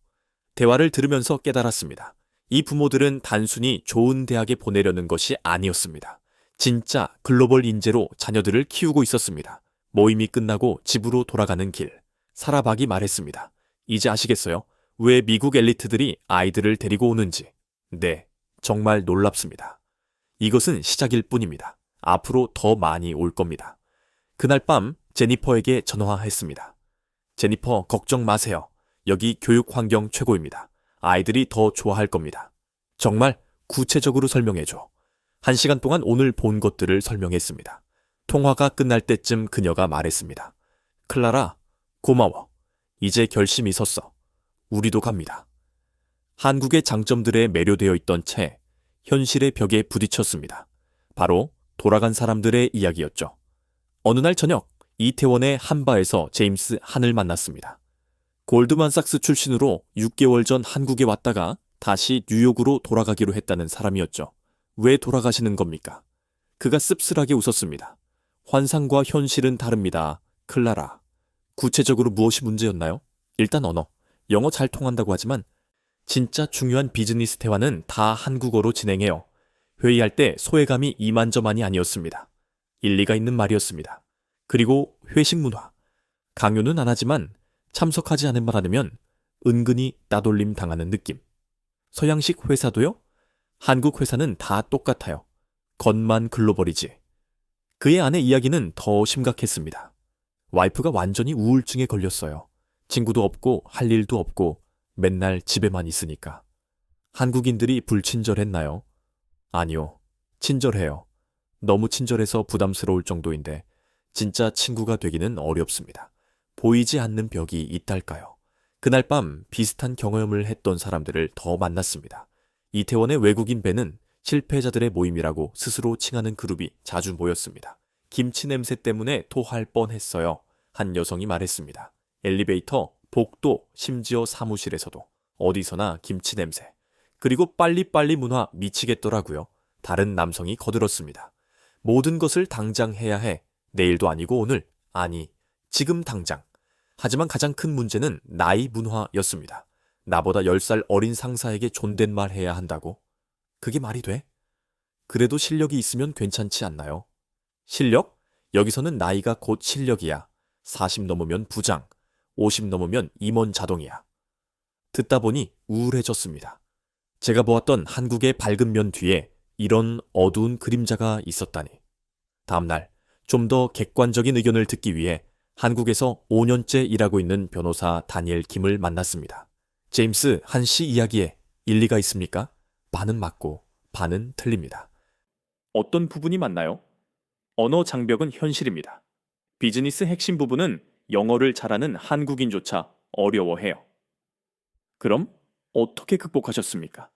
대화를 들으면서 깨달았습니다. 이 부모들은 단순히 좋은 대학에 보내려는 것이 아니었습니다. 진짜 글로벌 인재로 자녀들을 키우고 있었습니다. 모임이 끝나고 집으로 돌아가는 길. 사라박이 말했습니다. 이제 아시겠어요? 왜 미국 엘리트들이 아이들을 데리고 오는지. 네, 정말 놀랍습니다. 이것은 시작일 뿐입니다. 앞으로 더 많이 올 겁니다. 그날 밤 제니퍼에게 전화했습니다. 제니퍼, 걱정 마세요. 여기 교육 환경 최고입니다. 아이들이 더 좋아할 겁니다. 정말 구체적으로 설명해줘. 1시간 동안 오늘 본 것들을 설명했습니다. 통화가 끝날 때쯤 그녀가 말했습니다. 클라라, 고마워. 이제 결심이 섰어. 우리도 갑니다. 한국의 장점들에 매료되어 있던 채 현실의 벽에 부딪혔습니다. 바로 돌아간 사람들의 이야기였죠. 어느 날 저녁 이태원의 한바에서 제임스 한을 만났습니다. 골드만삭스 출신으로 6개월 전 한국에 왔다가 다시 뉴욕으로 돌아가기로 했다는 사람이었죠. 왜 돌아가시는 겁니까? 그가 씁쓸하게 웃었습니다. 환상과 현실은 다릅니다. 클라라. 구체적으로 무엇이 문제였나요? 일단 언어. 영어 잘 통한다고 하지만 진짜 중요한 비즈니스 대화는 다 한국어로 진행해요. 회의할 때 소외감이 이만저만이 아니었습니다. 일리가 있는 말이었습니다. 그리고 회식 문화. 강요는 안 하지만 참석하지 않은 말 하면 은근히 따돌림 당하는 느낌. 서양식 회사도요? 한국 회사는 다 똑같아요. 겉만 글로벌이지. 그의 아내 이야기는 더 심각했습니다. 와이프가 완전히 우울증에 걸렸어요. 친구도 없고 할 일도 없고 맨날 집에만 있으니까. 한국인들이 불친절했나요? 아니요. 친절해요. 너무 친절해서 부담스러울 정도인데 진짜 친구가 되기는 어렵습니다. 보이지 않는 벽이 있달까요? 그날 밤 비슷한 경험을 했던 사람들을 더 만났습니다. 이태원의 외국인 배는 실패자들의 모임이라고 스스로 칭하는 그룹이 자주 모였습니다. 김치 냄새 때문에 토할 뻔했어요. 한 여성이 말했습니다. 엘리베이터, 복도, 심지어 사무실에서도 어디서나 김치 냄새. 그리고 빨리빨리 문화 미치겠더라고요. 다른 남성이 거들었습니다. 모든 것을 당장 해야 해. 내일도 아니고 오늘. 아니, 지금 당장. 하지만 가장 큰 문제는 나이 문화였습니다. 나보다 10살 어린 상사에게 존댓말 해야 한다고? 그게 말이 돼? 그래도 실력이 있으면 괜찮지 않나요? 실력? 여기서는 나이가 곧 실력이야. 40 넘으면 부장, 50 넘으면 임원 자동이야. 듣다 보니 우울해졌습니다. 제가 보았던 한국의 밝은 면 뒤에 이런 어두운 그림자가 있었다니. 다음날 좀 더 객관적인 의견을 듣기 위해 한국에서 5년째 일하고 있는 변호사 다니엘 김을 만났습니다. 제임스 한 씨 이야기에 일리가 있습니까? 반은 맞고 반은 틀립니다. 어떤 부분이 맞나요? 언어 장벽은 현실입니다. 비즈니스 핵심 부분은 영어를 잘하는 한국인조차 어려워해요. 그럼 어떻게 극복하셨습니까?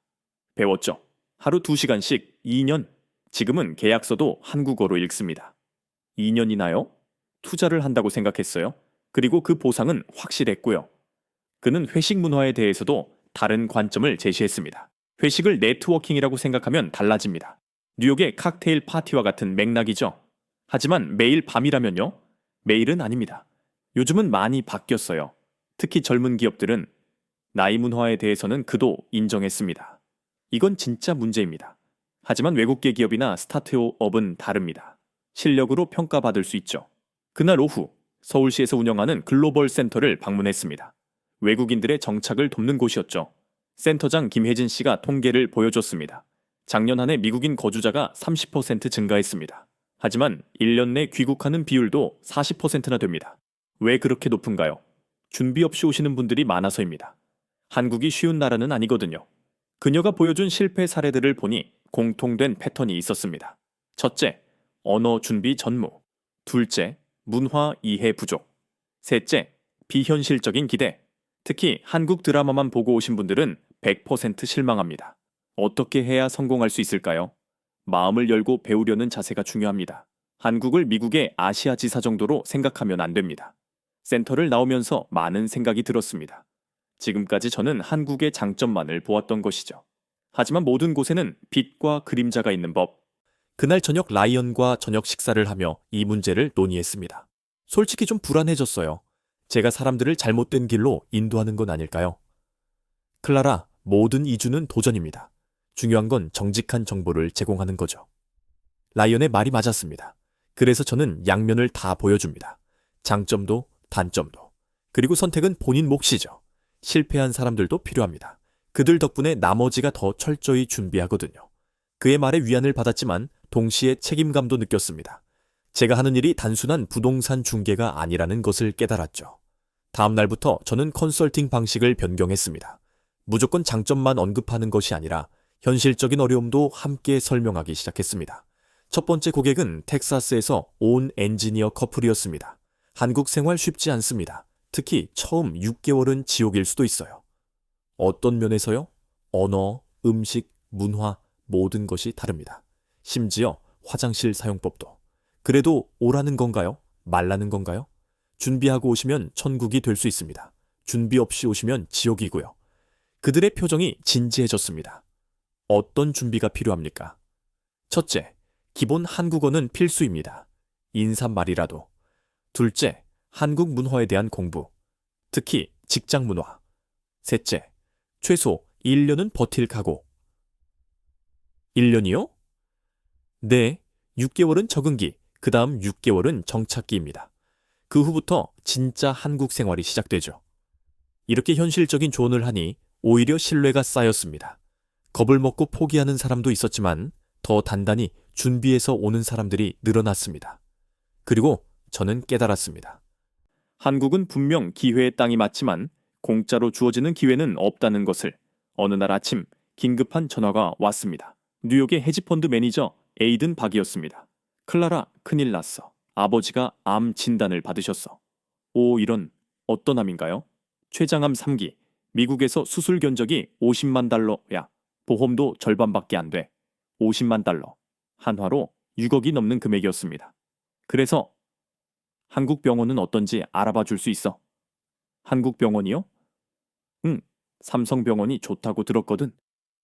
배웠죠. 하루 2시간씩 2년. 지금은 계약서도 한국어로 읽습니다. 2년이나요? 투자를 한다고 생각했어요. 그리고 그 보상은 확실했고요. 그는 회식 문화에 대해서도 다른 관점을 제시했습니다. 회식을 네트워킹이라고 생각하면 달라집니다. 뉴욕의 칵테일 파티와 같은 맥락이죠. 하지만 매일 밤이라면요? 매일은 아닙니다. 요즘은 많이 바뀌었어요. 특히 젊은 기업들은 나이 문화에 대해서는 그도 인정했습니다. 이건 진짜 문제입니다. 하지만 외국계 기업이나 스타트업은 다릅니다. 실력으로 평가받을 수 있죠. 그날 오후 서울시에서 운영하는 글로벌 센터를 방문했습니다. 외국인들의 정착을 돕는 곳이었죠. 센터장 김혜진 씨가 통계를 보여줬습니다. 작년 한 해 미국인 거주자가 30% 증가했습니다. 하지만 1년 내 귀국하는 비율도 40%나 됩니다. 왜 그렇게 높은가요? 준비 없이 오시는 분들이 많아서입니다. 한국이 쉬운 나라는 아니거든요. 그녀가 보여준 실패 사례들을 보니 공통된 패턴이 있었습니다. 첫째, 언어 준비 전무. 둘째, 문화 이해 부족. 셋째, 비현실적인 기대. 특히 한국 드라마만 보고 오신 분들은 100% 실망합니다. 어떻게 해야 성공할 수 있을까요? 마음을 열고 배우려는 자세가 중요합니다. 한국을 미국의 아시아 지사 정도로 생각하면 안 됩니다. 센터를 나오면서 많은 생각이 들었습니다. 지금까지 저는 한국의 장점만을 보았던 것이죠. 하지만 모든 곳에는 빛과 그림자가 있는 법. 그날 저녁 라이언과 저녁 식사를 하며 이 문제를 논의했습니다. 솔직히 좀 불안해졌어요. 제가 사람들을 잘못된 길로 인도하는 건 아닐까요? 클라라, 모든 이주는 도전입니다. 중요한 건 정직한 정보를 제공하는 거죠. 라이언의 말이 맞았습니다. 그래서 저는 양면을 다 보여줍니다. 장점도 단점도. 그리고 선택은 본인 몫이죠. 실패한 사람들도 필요합니다. 그들 덕분에 나머지가 더 철저히 준비하거든요. 그의 말에 위안을 받았지만 동시에 책임감도 느꼈습니다. 제가 하는 일이 단순한 부동산 중개가 아니라는 것을 깨달았죠. 다음 날부터 저는 컨설팅 방식을 변경했습니다. 무조건 장점만 언급하는 것이 아니라 현실적인 어려움도 함께 설명하기 시작했습니다. 첫 번째 고객은 텍사스에서 온 엔지니어 커플이었습니다. 한국 생활 쉽지 않습니다. 특히 처음 6개월은 지옥일 수도 있어요. 어떤 면에서요? 언어, 음식, 문화, 모든 것이 다릅니다. 심지어 화장실 사용법도. 그래도 오라는 건가요? 말라는 건가요? 준비하고 오시면 천국이 될 수 있습니다. 준비 없이 오시면 지옥이고요. 그들의 표정이 진지해졌습니다. 어떤 준비가 필요합니까? 첫째, 기본 한국어는 필수입니다. 인사말이라도. 둘째, 한국 문화에 대한 공부. 특히 직장 문화. 셋째, 최소 1년은 버틸 각오. 1년이요? 네, 6개월은 적응기, 그 다음 6개월은 정착기입니다. 그 후부터 진짜 한국 생활이 시작되죠. 이렇게 현실적인 조언을 하니 오히려 신뢰가 쌓였습니다. 겁을 먹고 포기하는 사람도 있었지만 더 단단히 준비해서 오는 사람들이 늘어났습니다. 그리고 저는 깨달았습니다. 한국은 분명 기회의 땅이 맞지만 공짜로 주어지는 기회는 없다는 것을. 어느 날 아침 긴급한 전화가 왔습니다. 뉴욕의 헤지펀드 매니저 에이든 박이었습니다. 클라라, 큰일 났어. 아버지가 암 진단을 받으셨어. 오, 이런. 어떤 암인가요? 췌장암 3기. 미국에서 수술 견적이 50만 달러야. 보험도 절반밖에 안 돼. 50만 달러. 한화로 6억이 넘는 금액이었습니다. 그래서 한국 병원은 어떤지 알아봐 줄 수 있어? 한국 병원이요? 응, 삼성병원이 좋다고 들었거든.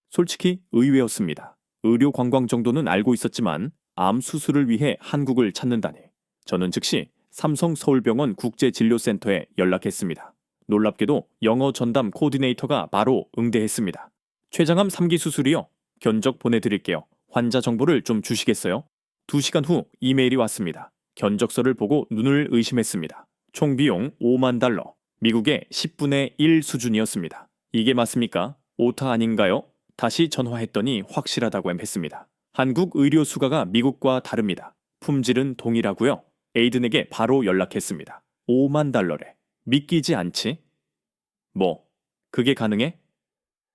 솔직히 의외였습니다. 의료 관광 정도는 알고 있었지만 암 수술을 위해 한국을 찾는다니. 저는 즉시 삼성 서울병원 국제진료센터에 연락했습니다. 놀랍게도 영어 전담 코디네이터가 바로 응대했습니다. 췌장암 3기 수술이요. 견적 보내드릴게요. 환자 정보를 좀 주시겠어요? 2시간 후 이메일이 왔습니다. 견적서를 보고 눈을 의심했습니다. 총 비용 5만 달러. 미국의 10분의 1 수준이었습니다. 이게 맞습니까? 오타 아닌가요? 다시 전화했더니 확실하다고 했습니다. 한국 의료 수가가 미국과 다릅니다. 품질은 동일하고요. 에이든에게 바로 연락했습니다. 5만 달러래. 믿기지 않지? 뭐, 그게 가능해?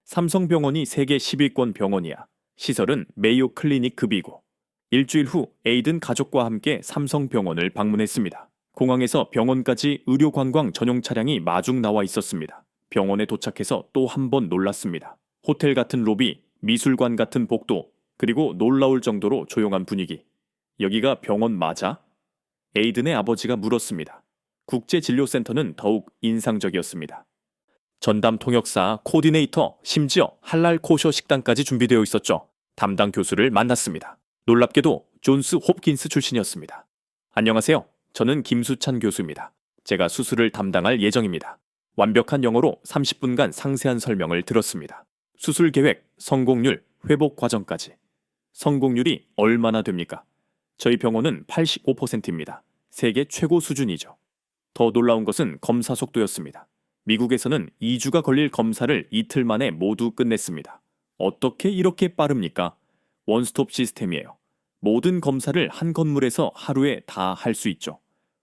삼성병원이 세계 10위권 병원이야. 시설은 메이오 클리닉 급이고. 일주일 후 에이든 가족과 함께 삼성병원을 방문했습니다. 공항에서 병원까지 의료관광 전용 차량이 마중 나와 있었습니다. 병원에 도착해서 또 한 번 놀랐습니다. 호텔 같은 로비, 미술관 같은 복도, 그리고 놀라울 정도로 조용한 분위기. 여기가 병원 맞아? 에이든의 아버지가 물었습니다. 국제진료센터는 더욱 인상적이었습니다. 전담 통역사, 코디네이터, 심지어 할랄 코셔 식당까지 준비되어 있었죠. 담당 교수를 만났습니다. 놀랍게도 존스 홉킨스 출신이었습니다. 안녕하세요. 저는 김수찬 교수입니다. 제가 수술을 담당할 예정입니다. 완벽한 영어로 30분간 상세한 설명을 들었습니다. 수술 계획, 성공률, 회복 과정까지. 성공률이 얼마나 됩니까? 저희 병원은 85%입니다. 세계 최고 수준이죠. 더 놀라운 것은 검사 속도였습니다. 미국에서는 2주가 걸릴 검사를 이틀 만에 모두 끝냈습니다. 어떻게 이렇게 빠릅니까? 원스톱 시스템이에요. 모든 검사를 한 건물에서 하루에 다 할 수 있죠.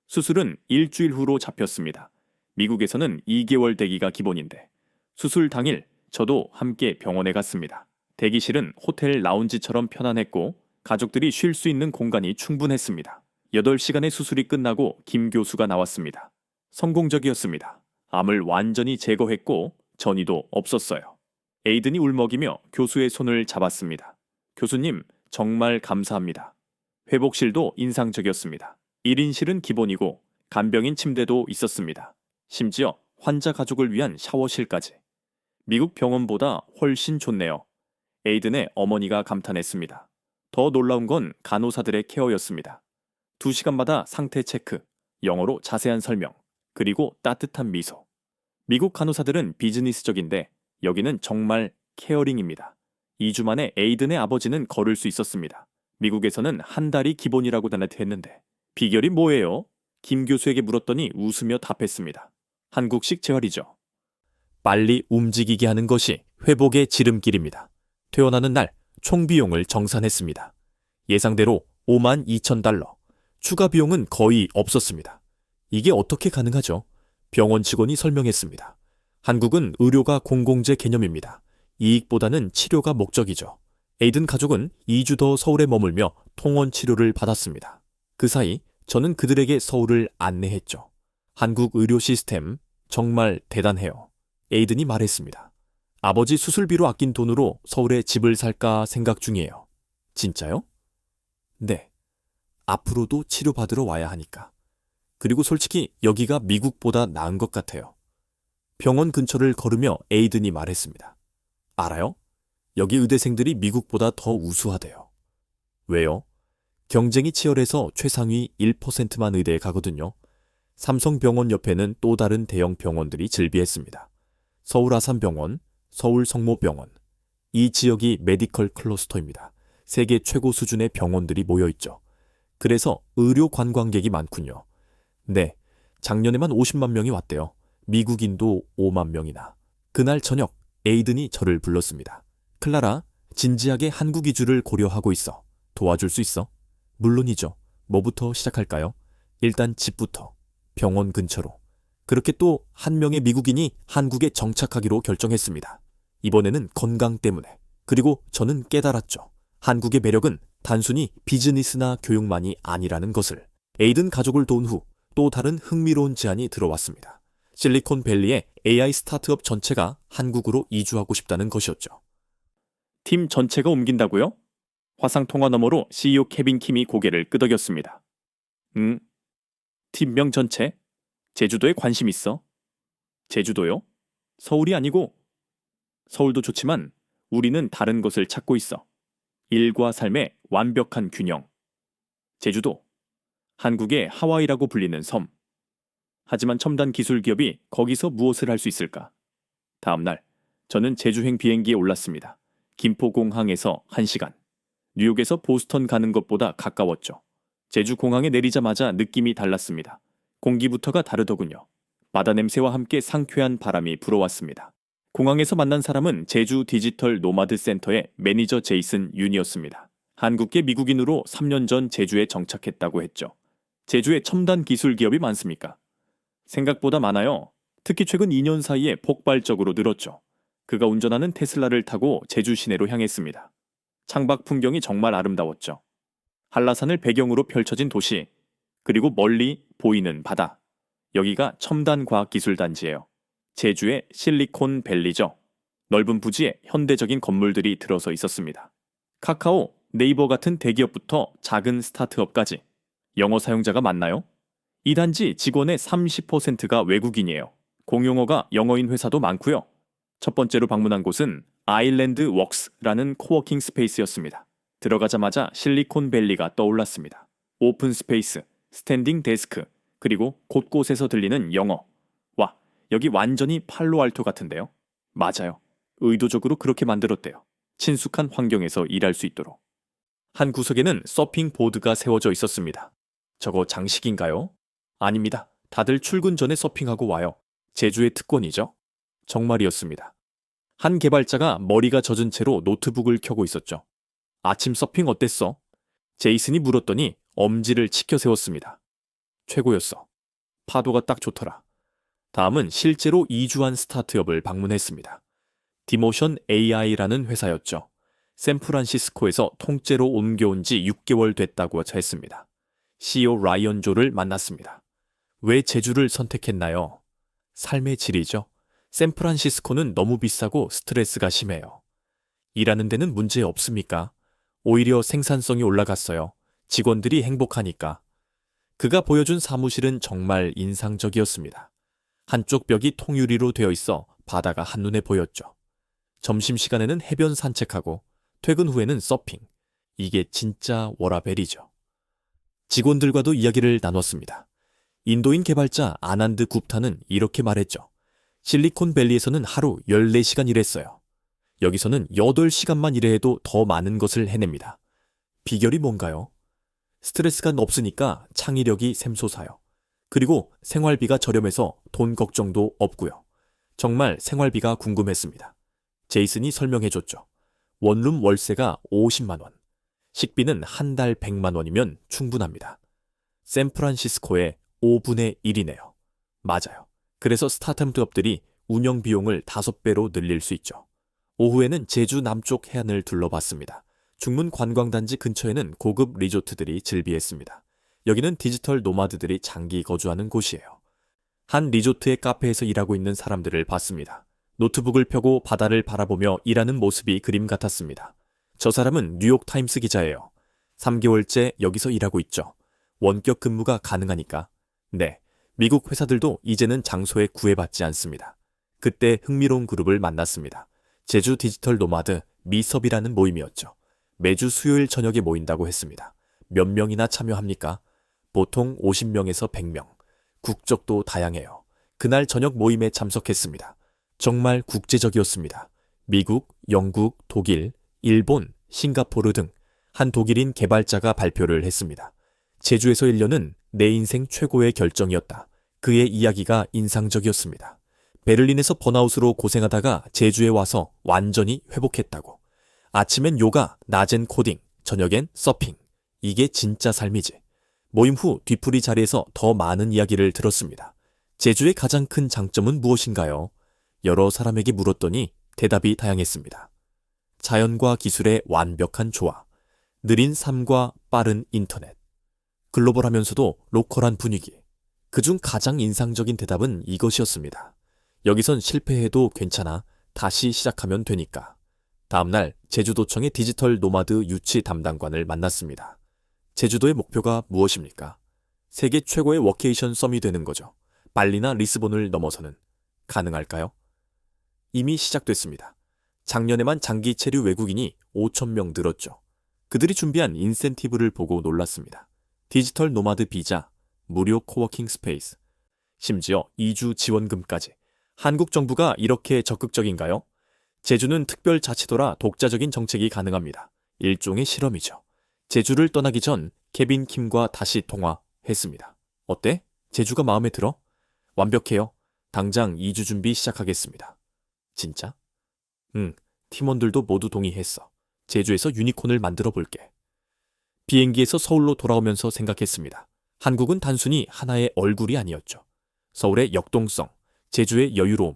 수술은 일주일 후로 잡혔습니다. 미국에서는 2개월 대기가 기본인데 수술 당일 저도 함께 병원에 갔습니다. 대기실은 호텔 라운지처럼 편안했고 가족들이 쉴 수 있는 공간이 충분했습니다. 8시간의 수술이 끝나고 김 교수가 나왔습니다. 성공적이었습니다. 암을 완전히 제거했고 전이도 없었어요. 에이든이 울먹이며 교수의 손을 잡았습니다. 교수님, 정말 감사합니다. 회복실도 인상적이었습니다. 1인실은 기본이고 간병인 침대도 있었습니다. 심지어 환자 가족을 위한 샤워실까지. 미국 병원보다 훨씬 좋네요. 에이든의 어머니가 감탄했습니다. 더 놀라운 건 간호사들의 케어였습니다. 2시간마다 상태 체크, 영어로 자세한 설명, 그리고 따뜻한 미소. 미국 간호사들은 비즈니스적인데 여기는 정말 케어링입니다. 2주 만에 에이든의 아버지는 걸을 수 있었습니다. 미국에서는 한 달이 기본이라고 나타냈는데 비결이 뭐예요? 김 교수에게 물었더니 웃으며 답했습니다. 한국식 재활이죠. 빨리 움직이게 하는 것이 회복의 지름길입니다. 퇴원하는 날 총 비용을 정산했습니다. 예상대로 52,000달러. 추가 비용은 거의 없었습니다. 이게 어떻게 가능하죠? 병원 직원이 설명했습니다. 한국은 의료가 공공재 개념입니다. 이익보다는 치료가 목적이죠. 에이든 가족은 2주 더 서울에 머물며 통원 치료를 받았습니다. 그 사이 저는 그들에게 서울을 안내했죠. 한국 의료 시스템 정말 대단해요. 에이든이 말했습니다. 아버지 수술비로 아낀 돈으로 서울에 집을 살까 생각 중이에요. 진짜요? 네. 앞으로도 치료받으러 와야 하니까. 그리고 솔직히 여기가 미국보다 나은 것 같아요. 병원 근처를 걸으며 에이든이 말했습니다. 알아요? 여기 의대생들이 미국보다 더 우수하대요. 왜요? 경쟁이 치열해서 최상위 1%만 의대에 가거든요. 삼성병원 옆에는 또 다른 대형 병원들이 즐비했습니다. 서울 아산병원, 서울 성모병원. 이 지역이 메디컬 클러스터입니다. 세계 최고 수준의 병원들이 모여있죠. 그래서 의료 관광객이 많군요. 네, 작년에만 50만 명이 왔대요. 미국인도 5만 명이나. 그날 저녁 에이든이 저를 불렀습니다. 클라라, 진지하게 한국 이주를 고려하고 있어. 도와줄 수 있어? 물론이죠. 뭐부터 시작할까요? 일단 집부터. 병원 근처로. 그렇게 또 한 명의 미국인이 한국에 정착하기로 결정했습니다. 이번에는 건강 때문에. 그리고 저는 깨달았죠. 한국의 매력은 단순히 비즈니스나 교육만이 아니라는 것을. 에이든 가족을 도운 후 또 다른 흥미로운 제안이 들어왔습니다. 실리콘밸리의 AI 스타트업 전체가 한국으로 이주하고 싶다는 것이었죠. 팀 전체가 옮긴다고요? 화상통화 너머로 CEO 케빈 킴이 고개를 끄덕였습니다. 팀명 전체? 제주도에 관심 있어? 제주도요? 서울이 아니고? 서울도 좋지만 우리는 다른 것을 찾고 있어. 일과 삶의 완벽한 균형. 제주도. 한국의 하와이라고 불리는 섬. 하지만 첨단 기술 기업이 거기서 무엇을 할 수 있을까? 다음 날, 저는 제주행 비행기에 올랐습니다. 김포공항에서 1시간. 뉴욕에서 보스턴 가는 것보다 가까웠죠. 제주 공항에 내리자마자 느낌이 달랐습니다. 공기부터가 다르더군요. 바다 냄새와 함께 상쾌한 바람이 불어왔습니다. 공항에서 만난 사람은 제주 디지털 노마드 센터의 매니저 제이슨 윤이었습니다. 한국계 미국인으로 3년 전 제주에 정착했다고 했죠. 제주에 첨단 기술 기업이 많습니까? 생각보다 많아요. 특히 최근 2년 사이에 폭발적으로 늘었죠. 그가 운전하는 테슬라를 타고 제주 시내로 향했습니다. 창밖 풍경이 정말 아름다웠죠. 한라산을 배경으로 펼쳐진 도시, 그리고 멀리 보이는 바다. 여기가 첨단 과학기술단지예요. 제주의 실리콘밸리죠. 넓은 부지에 현대적인 건물들이 들어서 있었습니다. 카카오, 네이버 같은 대기업부터 작은 스타트업까지. 영어 사용자가 많나요? 이 단지 직원의 30%가 외국인이에요. 공용어가 영어인 회사도 많고요. 첫 번째로 방문한 곳은 아일랜드 웍스라는 코워킹 스페이스였습니다. 들어가자마자 실리콘밸리가 떠올랐습니다. 오픈 스페이스, 스탠딩 데스크, 그리고 곳곳에서 들리는 영어. 와, 여기 완전히 팔로알토 같은데요? 맞아요. 의도적으로 그렇게 만들었대요. 친숙한 환경에서 일할 수 있도록. 한 구석에는 서핑 보드가 세워져 있었습니다. 저거 장식인가요? 아닙니다. 다들 출근 전에 서핑하고 와요. 제주의 특권이죠. 정말이었습니다. 한 개발자가 머리가 젖은 채로 노트북을 켜고 있었죠. 아침 서핑 어땠어? 제이슨이 물었더니 엄지를 치켜 세웠습니다. 최고였어. 파도가 딱 좋더라. 다음은 실제로 이주한 스타트업을 방문했습니다. 디모션 AI라는 회사였죠. 샌프란시스코에서 통째로 옮겨온 지 6개월 됐다고 했습니다. CEO 라이언 조를 만났습니다. 왜 제주를 선택했나요? 삶의 질이죠. 샌프란시스코는 너무 비싸고 스트레스가 심해요. 일하는 데는 문제 없습니까? 오히려 생산성이 올라갔어요. 직원들이 행복하니까. 그가 보여준 사무실은 정말 인상적이었습니다. 한쪽 벽이 통유리로 되어 있어 바다가 한눈에 보였죠. 점심시간에는 해변 산책하고 퇴근 후에는 서핑. 이게 진짜 워라벨이죠. 직원들과도 이야기를 나눴습니다. 인도인 개발자 아난드 굽타는 이렇게 말했죠. 실리콘밸리에서는 하루 14시간 일했어요. 여기서는 8시간만 일해 해도 더 많은 것을 해냅니다. 비결이 뭔가요? 스트레스가 없으니까 창의력이 샘솟아요. 그리고 생활비가 저렴해서 돈 걱정도 없고요. 정말 생활비가 궁금했습니다. 제이슨이 설명해줬죠. 원룸 월세가 50만 원. 식비는 한 달 100만 원이면 충분합니다. 샌프란시스코의 5분의 1이네요. 맞아요. 그래서 스타트업들이 운영 비용을 5배로 늘릴 수 있죠. 오후에는 제주 남쪽 해안을 둘러봤습니다. 중문 관광단지 근처에는 고급 리조트들이 즐비했습니다. 여기는 디지털 노마드들이 장기 거주하는 곳이에요. 한 리조트의 카페에서 일하고 있는 사람들을 봤습니다. 노트북을 펴고 바다를 바라보며 일하는 모습이 그림 같았습니다. 저 사람은 뉴욕타임스 기자예요. 3개월째 여기서 일하고 있죠. 원격 근무가 가능하니까. 네, 미국 회사들도 이제는 장소에 구애받지 않습니다. 그때 흥미로운 그룹을 만났습니다. 제주 디지털 노마드 미섭이라는 모임이었죠. 매주 수요일 저녁에 모인다고 했습니다. 몇 명이나 참여합니까? 보통 50명에서 100명. 국적도 다양해요. 그날 저녁 모임에 참석했습니다. 정말 국제적이었습니다. 미국, 영국, 독일, 일본, 싱가포르 등 한 독일인 개발자가 발표를 했습니다. 제주에서 1년은 내 인생 최고의 결정이었다. 그의 이야기가 인상적이었습니다. 베를린에서 번아웃으로 고생하다가 제주에 와서 완전히 회복했다고. 아침엔 요가, 낮엔 코딩, 저녁엔 서핑. 이게 진짜 삶이지. 모임 후 뒤풀이 자리에서 더 많은 이야기를 들었습니다. 제주의 가장 큰 장점은 무엇인가요? 여러 사람에게 물었더니 대답이 다양했습니다. 자연과 기술의 완벽한 조화, 느린 삶과 빠른 인터넷, 글로벌하면서도 로컬한 분위기. 그중 가장 인상적인 대답은 이것이었습니다. 여기선 실패해도 괜찮아. 다시 시작하면 되니까. 다음날 제주도청의 디지털 노마드 유치 담당관을 만났습니다. 제주도의 목표가 무엇입니까? 세계 최고의 워케이션 섬이 되는 거죠. 발리나 리스본을 넘어서는. 가능할까요? 이미 시작됐습니다. 작년에만 장기 체류 외국인이 5,000명 늘었죠. 그들이 준비한 인센티브를 보고 놀랐습니다. 디지털 노마드 비자, 무료 코워킹 스페이스, 심지어 이주 지원금까지. 한국 정부가 이렇게 적극적인가요? 제주는 특별자치도라 독자적인 정책이 가능합니다. 일종의 실험이죠. 제주를 떠나기 전 케빈 킴과 다시 통화했습니다. 어때? 제주가 마음에 들어? 완벽해요. 당장 이주 준비 시작하겠습니다. 진짜? 응, 팀원들도 모두 동의했어. 제주에서 유니콘을 만들어 볼게. 비행기에서 서울로 돌아오면서 생각했습니다. 한국은 단순히 하나의 얼굴이 아니었죠. 서울의 역동성, 제주의 여유로움,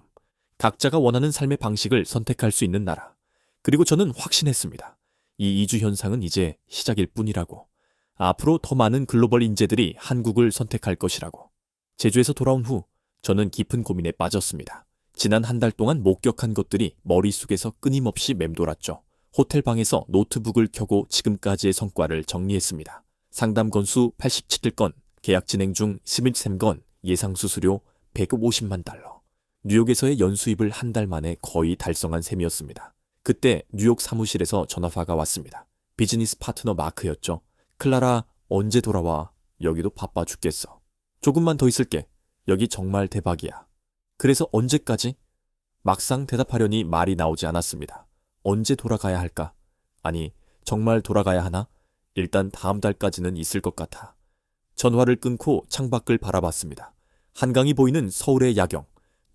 각자가 원하는 삶의 방식을 선택할 수 있는 나라. 그리고 저는 확신했습니다. 이 이주 현상은 이제 시작일 뿐이라고. 앞으로 더 많은 글로벌 인재들이 한국을 선택할 것이라고. 제주에서 돌아온 후 저는 깊은 고민에 빠졌습니다. 지난 한 달 동안 목격한 것들이 머릿속에서 끊임없이 맴돌았죠. 호텔 방에서 노트북을 켜고 지금까지의 성과를 정리했습니다. 상담 건수 87건, 계약 진행 중 23건, 예상 수수료 150만 달러. 뉴욕에서의 연수입을 한 달 만에 거의 달성한 셈이었습니다. 그때 뉴욕 사무실에서 전화가 왔습니다. 비즈니스 파트너 마크였죠. 클라라, 언제 돌아와? 여기도 바빠 죽겠어. 조금만 더 있을게. 여기 정말 대박이야. 그래서 언제까지? 막상 대답하려니 말이 나오지 않았습니다. 언제 돌아가야 할까? 아니, 정말 돌아가야 하나? 일단 다음 달까지는 있을 것 같아. 전화를 끊고 창밖을 바라봤습니다. 한강이 보이는 서울의 야경.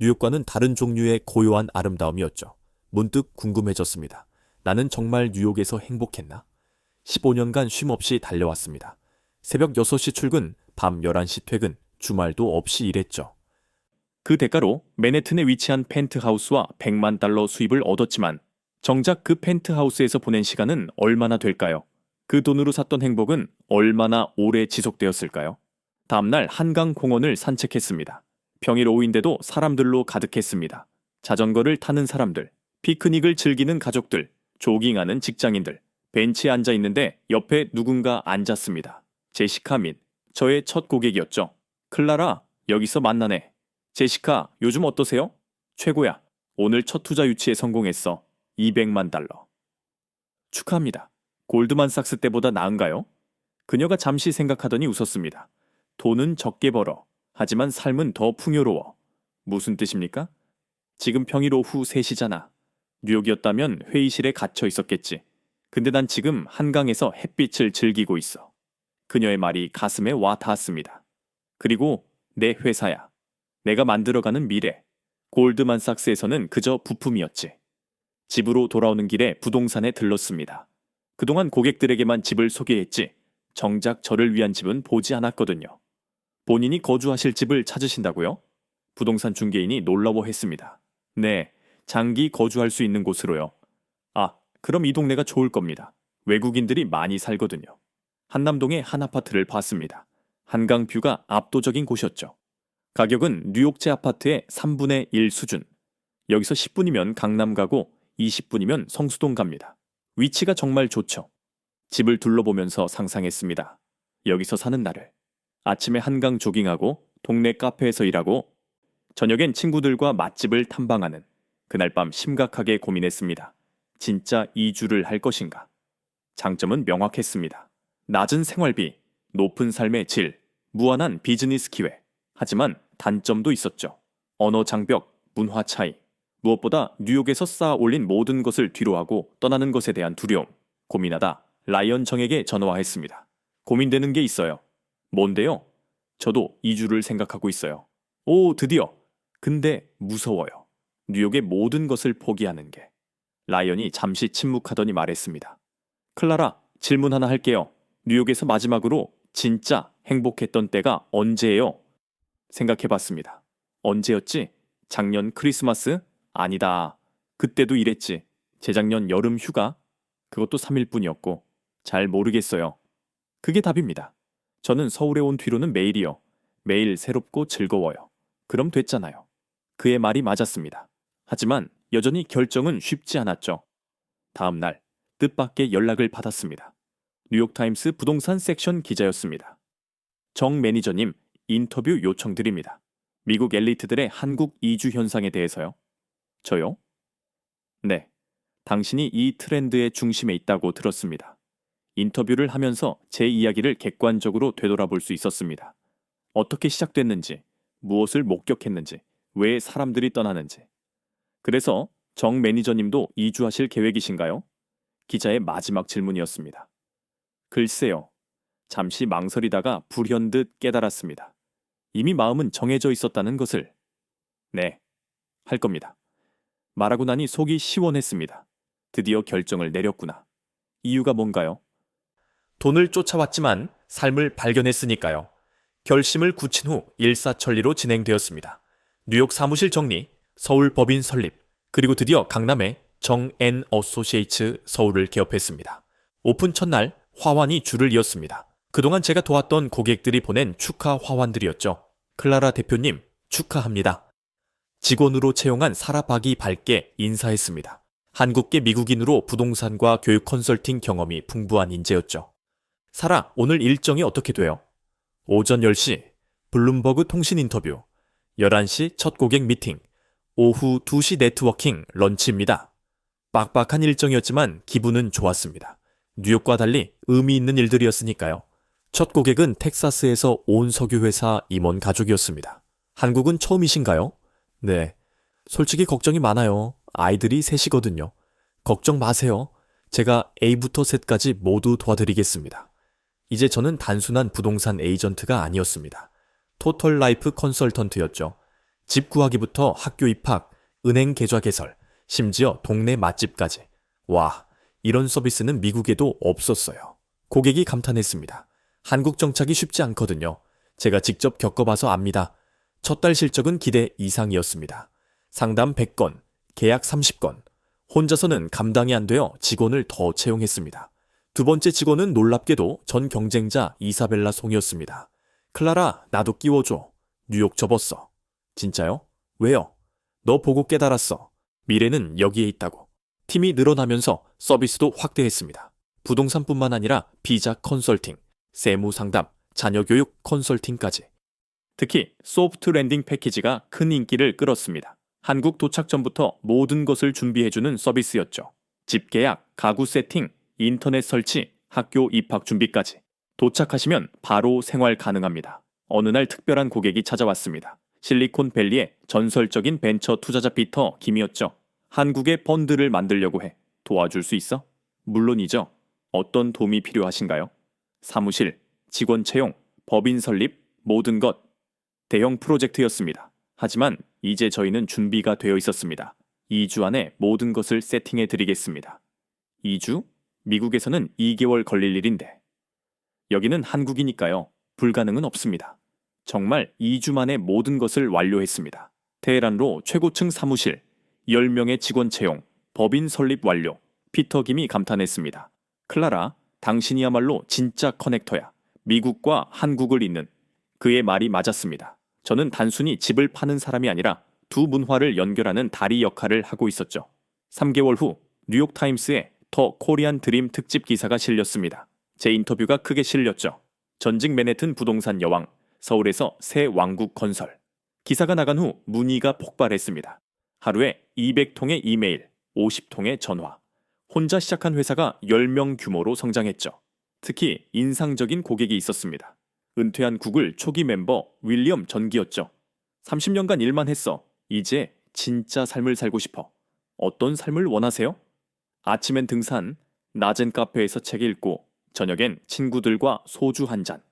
뉴욕과는 다른 종류의 고요한 아름다움이었죠. 문득 궁금해졌습니다. 나는 정말 뉴욕에서 행복했나? 15년간 쉼없이 달려왔습니다. 새벽 6시 출근, 밤 11시 퇴근, 주말도 없이 일했죠. 그 대가로 맨해튼에 위치한 펜트하우스와 100만 달러 수입을 얻었지만 정작 그 펜트하우스에서 보낸 시간은 얼마나 될까요? 그 돈으로 샀던 행복은 얼마나 오래 지속되었을까요? 다음날 한강 공원을 산책했습니다. 평일 오후인데도 사람들로 가득했습니다. 자전거를 타는 사람들, 피크닉을 즐기는 가족들, 조깅하는 직장인들, 벤치에 앉아 있는데 옆에 누군가 앉았습니다. 제시카 민, 저의 첫 고객이었죠. 클라라, 여기서 만나네. 제시카, 요즘 어떠세요? 최고야. 오늘 첫 투자 유치에 성공했어. 200만 달러. 축하합니다. 골드만삭스 때보다 나은가요? 그녀가 잠시 생각하더니 웃었습니다. 돈은 적게 벌어. 하지만 삶은 더 풍요로워. 무슨 뜻입니까? 지금 평일 오후 3시잖아. 뉴욕이었다면 회의실에 갇혀 있었겠지. 근데 난 지금 한강에서 햇빛을 즐기고 있어. 그녀의 말이 가슴에 와 닿았습니다. 그리고 내 회사야. 내가 만들어가는 미래. 골드만삭스에서는 그저 부품이었지. 집으로 돌아오는 길에 부동산에 들렀습니다. 그동안 고객들에게만 집을 소개했지 정작 저를 위한 집은 보지 않았거든요. 본인이 거주하실 집을 찾으신다고요? 부동산 중개인이 놀라워했습니다. 네, 장기 거주할 수 있는 곳으로요. 아, 그럼 이 동네가 좋을 겁니다. 외국인들이 많이 살거든요. 한남동의 한 아파트를 봤습니다. 한강 뷰가 압도적인 곳이었죠. 가격은 뉴욕제 아파트의 3분의 1 수준. 여기서 10분이면 강남 가고 20분이면 성수동 갑니다. 위치가 정말 좋죠. 집을 둘러보면서 상상했습니다. 여기서 사는 날을. 아침에 한강 조깅하고 동네 카페에서 일하고 저녁엔 친구들과 맛집을 탐방하는. 그날 밤 심각하게 고민했습니다. 진짜 이주를 할 것인가? 장점은 명확했습니다. 낮은 생활비, 높은 삶의 질, 무한한 비즈니스 기회. 하지만 단점도 있었죠. 언어 장벽, 문화 차이. 무엇보다 뉴욕에서 쌓아 올린 모든 것을 뒤로하고 떠나는 것에 대한 두려움. 고민하다 라이언 정에게 전화했습니다. 고민되는 게 있어요. 뭔데요? 저도 이주를 생각하고 있어요. 오, 드디어. 근데 무서워요. 뉴욕의 모든 것을 포기하는 게. 라이언이 잠시 침묵하더니 말했습니다. 클라라, 질문 하나 할게요. 뉴욕에서 마지막으로 진짜 행복했던 때가 언제예요? 생각해봤습니다. 언제였지? 작년 크리스마스? 아니다. 그때도 이랬지. 재작년 여름 휴가? 그것도 3일 뿐이었고. 잘 모르겠어요. 그게 답입니다. 저는 서울에 온 뒤로는 매일이요. 매일 새롭고 즐거워요. 그럼 됐잖아요. 그의 말이 맞았습니다. 하지만 여전히 결정은 쉽지 않았죠. 다음 날 뜻밖의 연락을 받았습니다. 뉴욕타임스 부동산 섹션 기자였습니다. 정 매니저님, 인터뷰 요청드립니다. 미국 엘리트들의 한국 이주 현상에 대해서요. 저요? 네. 당신이 이 트렌드의 중심에 있다고 들었습니다. 인터뷰를 하면서 제 이야기를 객관적으로 되돌아볼 수 있었습니다. 어떻게 시작됐는지, 무엇을 목격했는지, 왜 사람들이 떠나는지. 그래서 정 매니저님도 이주하실 계획이신가요? 기자의 마지막 질문이었습니다. 글쎄요. 잠시 망설이다가 불현듯 깨달았습니다. 이미 마음은 정해져 있었다는 것을. 네, 할 겁니다. 말하고 나니 속이 시원했습니다. 드디어 결정을 내렸구나. 이유가 뭔가요? 돈을 쫓아왔지만 삶을 발견했으니까요. 결심을 굳힌 후 일사천리로 진행되었습니다. 뉴욕 사무실 정리, 서울 법인 설립, 그리고 드디어 강남에 정 앤 어소시에이츠 서울을 개업했습니다. 오픈 첫날 화환이 줄을 이었습니다. 그동안 제가 도왔던 고객들이 보낸 축하 화환들이었죠. 클라라 대표님, 축하합니다. 직원으로 채용한 사라 박이 밝게 인사했습니다. 한국계 미국인으로 부동산과 교육 컨설팅 경험이 풍부한 인재였죠. 사라, 오늘 일정이 어떻게 돼요? 오전 10시, 블룸버그 통신 인터뷰, 11시 첫 고객 미팅, 오후 2시 네트워킹, 런치입니다. 빡빡한 일정이었지만 기분은 좋았습니다. 뉴욕과 달리 의미 있는 일들이었으니까요. 첫 고객은 텍사스에서 온 석유회사 임원 가족이었습니다. 한국은 처음이신가요? 네. 솔직히 걱정이 많아요. 아이들이 셋이거든요. 걱정 마세요. 제가 A부터 Z까지 모두 도와드리겠습니다. 이제 저는 단순한 부동산 에이전트가 아니었습니다. 토털 라이프 컨설턴트였죠. 집 구하기부터 학교 입학, 은행 계좌 개설, 심지어 동네 맛집까지. 와, 이런 서비스는 미국에도 없었어요. 고객이 감탄했습니다. 한국 정착이 쉽지 않거든요. 제가 직접 겪어봐서 압니다. 첫 달 실적은 기대 이상이었습니다. 상담 100건, 계약 30건. 혼자서는 감당이 안 되어 직원을 더 채용했습니다. 두 번째 직원은 놀랍게도 전 경쟁자 이사벨라 송이었습니다. 클라라, 나도 끼워줘. 뉴욕 접었어. 진짜요? 왜요? 너 보고 깨달았어. 미래는 여기에 있다고. 팀이 늘어나면서 서비스도 확대했습니다. 부동산뿐만 아니라 비자 컨설팅, 세무 상담, 자녀 교육 컨설팅까지. 특히 소프트 랜딩 패키지가 큰 인기를 끌었습니다. 한국 도착 전부터 모든 것을 준비해주는 서비스였죠. 집 계약, 가구 세팅, 인터넷 설치, 학교 입학 준비까지. 도착하시면 바로 생활 가능합니다. 어느 날 특별한 고객이 찾아왔습니다. 실리콘밸리의 전설적인 벤처 투자자 피터 김이었죠. 한국에 펀드를 만들려고 해. 도와줄 수 있어? 물론이죠. 어떤 도움이 필요하신가요? 사무실, 직원 채용, 법인 설립, 모든 것. 대형 프로젝트였습니다. 하지만 이제 저희는 준비가 되어 있었습니다. 2주 안에 모든 것을 세팅해 드리겠습니다. 2주? 미국에서는 2개월 걸릴 일인데. 여기는 한국이니까요. 불가능은 없습니다. 정말 2주 만에 모든 것을 완료했습니다. 테헤란로 최고층 사무실, 10명의 직원 채용, 법인 설립 완료. 피터 김이 감탄했습니다. 클라라, 당신이야말로 진짜 커넥터야. 미국과 한국을 잇는. 그의 말이 맞았습니다. 저는 단순히 집을 파는 사람이 아니라 두 문화를 연결하는 다리 역할을 하고 있었죠. 3개월 후 뉴욕타임스에 더 코리안 드림 특집 기사가 실렸습니다. 제 인터뷰가 크게 실렸죠. 전직 맨해튼 부동산 여왕, 서울에서 새 왕국 건설. 기사가 나간 후 문의가 폭발했습니다. 하루에 200통의 이메일, 50통의 전화. 혼자 시작한 회사가 10명 규모로 성장했죠. 특히 인상적인 고객이 있었습니다. 은퇴한 구글 초기 멤버 윌리엄 전기였죠. 30년간 일만 했어. 이제 진짜 삶을 살고 싶어. 어떤 삶을 원하세요? 아침엔 등산, 낮엔 카페에서 책 읽고, 저녁엔 친구들과 소주 한 잔.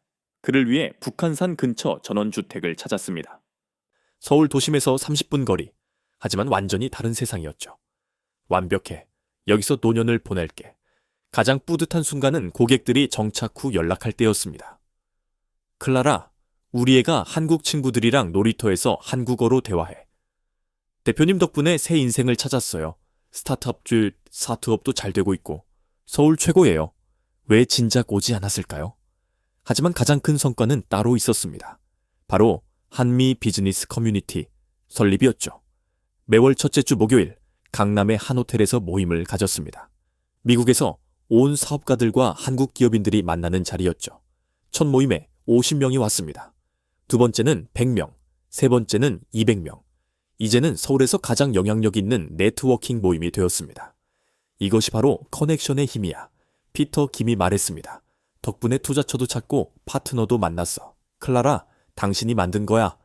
그를 위해 북한산 근처 전원주택을 찾았습니다. 서울 도심에서 30분 거리. 하지만 완전히 다른 세상이었죠. 완벽해. 여기서 노년을 보낼게. 가장 뿌듯한 순간은 고객들이 정착 후 연락할 때였습니다. 클라라, 우리 애가 한국 친구들이랑 놀이터에서 한국어로 대화해. 대표님 덕분에 새 인생을 찾았어요. 스타트업도 잘 되고 있고. 서울 최고예요. 왜 진작 오지 않았을까요? 하지만 가장 큰 성과는 따로 있었습니다. 바로 한미 비즈니스 커뮤니티 설립이었죠. 매월 첫째 주 목요일 강남의 한 호텔에서 모임을 가졌습니다. 미국에서 온 사업가들과 한국 기업인들이 만나는 자리였죠. 첫 모임에 50명이 왔습니다. 두 번째는 100명, 세 번째는 200명. 이제는 서울에서 가장 영향력 있는 네트워킹 모임이 되었습니다. 이것이 바로 커넥션의 힘이야. 피터 김이 말했습니다. 덕분에 투자처도 찾고 파트너도 만났어. 클라라, 당신이 만든 거야.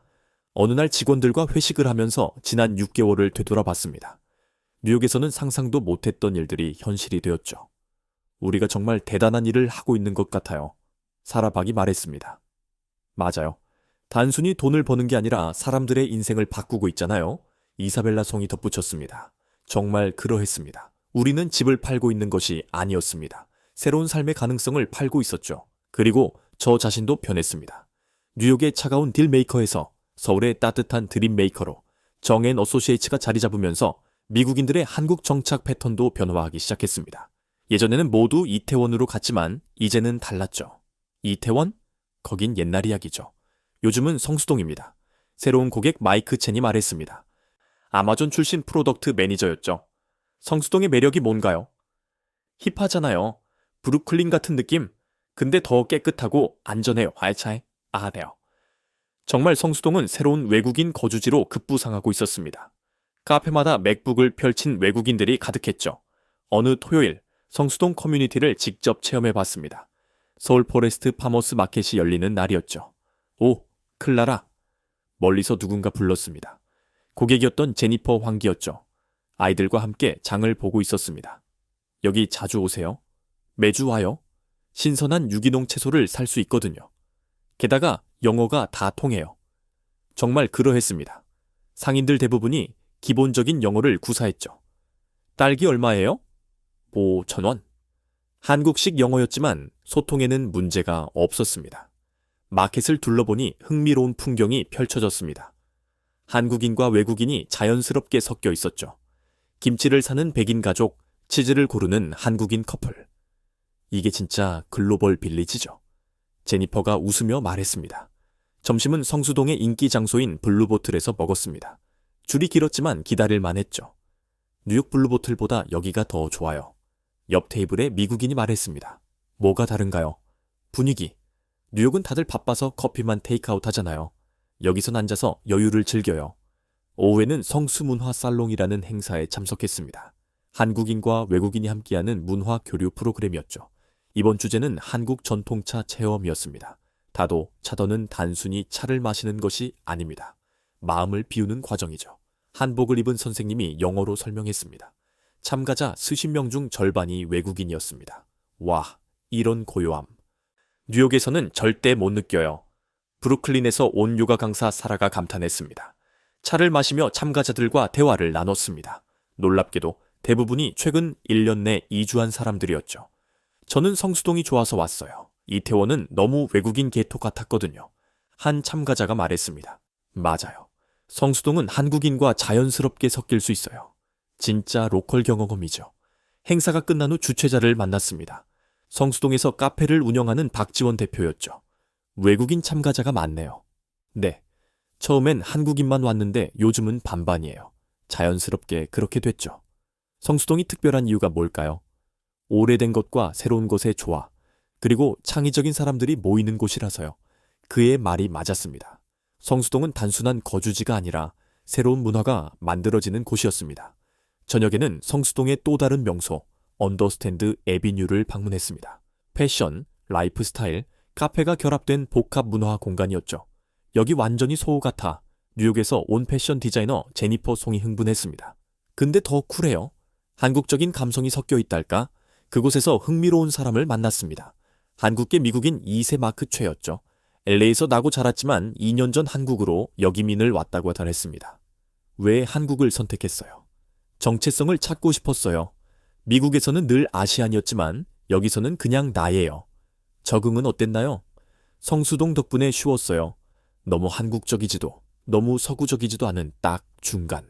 어느 날 직원들과 회식을 하면서 지난 6개월을 되돌아봤습니다. 뉴욕에서는 상상도 못했던 일들이 현실이 되었죠. 우리가 정말 대단한 일을 하고 있는 것 같아요. 사라박이 말했습니다. 맞아요. 단순히 돈을 버는 게 아니라 사람들의 인생을 바꾸고 있잖아요. 이사벨라 송이 덧붙였습니다. 정말 그러했습니다. 우리는 집을 팔고 있는 것이 아니었습니다. 새로운 삶의 가능성을 팔고 있었죠. 그리고 저 자신도 변했습니다. 뉴욕의 차가운 딜메이커에서 서울의 따뜻한 드림메이커로 정앤 어소시에이츠가 자리 잡으면서 미국인들의 한국 정착 패턴도 변화하기 시작했습니다. 예전에는 모두 이태원으로 갔지만 이제는 달랐죠. 이태원? 거긴 옛날 이야기죠. 요즘은 성수동입니다. 새로운 고객 마이크 첸이 말했습니다. 아마존 출신 프로덕트 매니저였죠. 성수동의 매력이 뭔가요? 힙하잖아요. 브루클린 같은 느낌? 근데 더 깨끗하고 안전해요. 알차이? 네요. 정말 성수동은 새로운 외국인 거주지로 급부상하고 있었습니다. 카페마다 맥북을 펼친 외국인들이 가득했죠. 어느 토요일 성수동 커뮤니티를 직접 체험해봤습니다. 서울 포레스트 파머스 마켓이 열리는 날이었죠. 오, 클라라. 멀리서 누군가 불렀습니다. 고객이었던 제니퍼 황기였죠. 아이들과 함께 장을 보고 있었습니다. 여기 자주 오세요? 매주 와요? 신선한 유기농 채소를 살 수 있거든요. 게다가 영어가 다 통해요. 정말 그러했습니다. 상인들 대부분이 기본적인 영어를 구사했죠. 딸기 얼마예요? 5,000원. 한국식 영어였지만 소통에는 문제가 없었습니다. 마켓을 둘러보니 흥미로운 풍경이 펼쳐졌습니다. 한국인과 외국인이 자연스럽게 섞여 있었죠. 김치를 사는 백인 가족, 치즈를 고르는 한국인 커플. 이게 진짜 글로벌 빌리지죠. 제니퍼가 웃으며 말했습니다. 점심은 성수동의 인기 장소인 블루보틀에서 먹었습니다. 줄이 길었지만 기다릴만 했죠. 뉴욕 블루보틀보다 여기가 더 좋아요. 옆 테이블에 미국인이 말했습니다. 뭐가 다른가요? 분위기. 뉴욕은 다들 바빠서 커피만 테이크아웃 하잖아요. 여기선 앉아서 여유를 즐겨요. 오후에는 성수문화 살롱이라는 행사에 참석했습니다. 한국인과 외국인이 함께하는 문화 교류 프로그램이었죠. 이번 주제는 한국 전통차 체험이었습니다. 다도, 차도는 단순히 차를 마시는 것이 아닙니다. 마음을 비우는 과정이죠. 한복을 입은 선생님이 영어로 설명했습니다. 참가자 수십 명 중 절반이 외국인이었습니다. 와, 이런 고요함. 뉴욕에서는 절대 못 느껴요. 브루클린에서 온 요가 강사 사라가 감탄했습니다. 차를 마시며 참가자들과 대화를 나눴습니다. 놀랍게도 대부분이 최근 1년 내 이주한 사람들이었죠. 저는 성수동이 좋아서 왔어요. 이태원은 너무 외국인 게토 같았거든요. 한 참가자가 말했습니다. 맞아요. 성수동은 한국인과 자연스럽게 섞일 수 있어요. 진짜 로컬 경험이죠. 행사가 끝난 후 주최자를 만났습니다. 성수동에서 카페를 운영하는 박지원 대표였죠. 외국인 참가자가 많네요. 네. 처음엔 한국인만 왔는데 요즘은 반반이에요. 자연스럽게 그렇게 됐죠. 성수동이 특별한 이유가 뭘까요? 오래된 것과 새로운 것의 조화, 그리고 창의적인 사람들이 모이는 곳이라서요. 그의 말이 맞았습니다. 성수동은 단순한 거주지가 아니라 새로운 문화가 만들어지는 곳이었습니다. 저녁에는 성수동의 또 다른 명소, 언더스탠드 애비뉴를 방문했습니다. 패션, 라이프 스타일, 카페가 결합된 복합 문화 공간이었죠. 여기 완전히 소호 같아 뉴욕에서 온 패션 디자이너 제니퍼 송이 흥분했습니다. 근데 더 쿨해요. 한국적인 감성이 섞여 있달까? 그곳에서 흥미로운 사람을 만났습니다. 한국계 미국인 2세 마크 최였죠. LA에서 나고 자랐지만 2년 전 한국으로 역이민을 왔다고 전했습니다. 왜 한국을 선택했어요? 정체성을 찾고 싶었어요. 미국에서는 늘 아시안이었지만 여기서는 그냥 나예요. 적응은 어땠나요? 성수동 덕분에 쉬웠어요. 너무 한국적이지도 너무 서구적이지도 않은 딱 중간.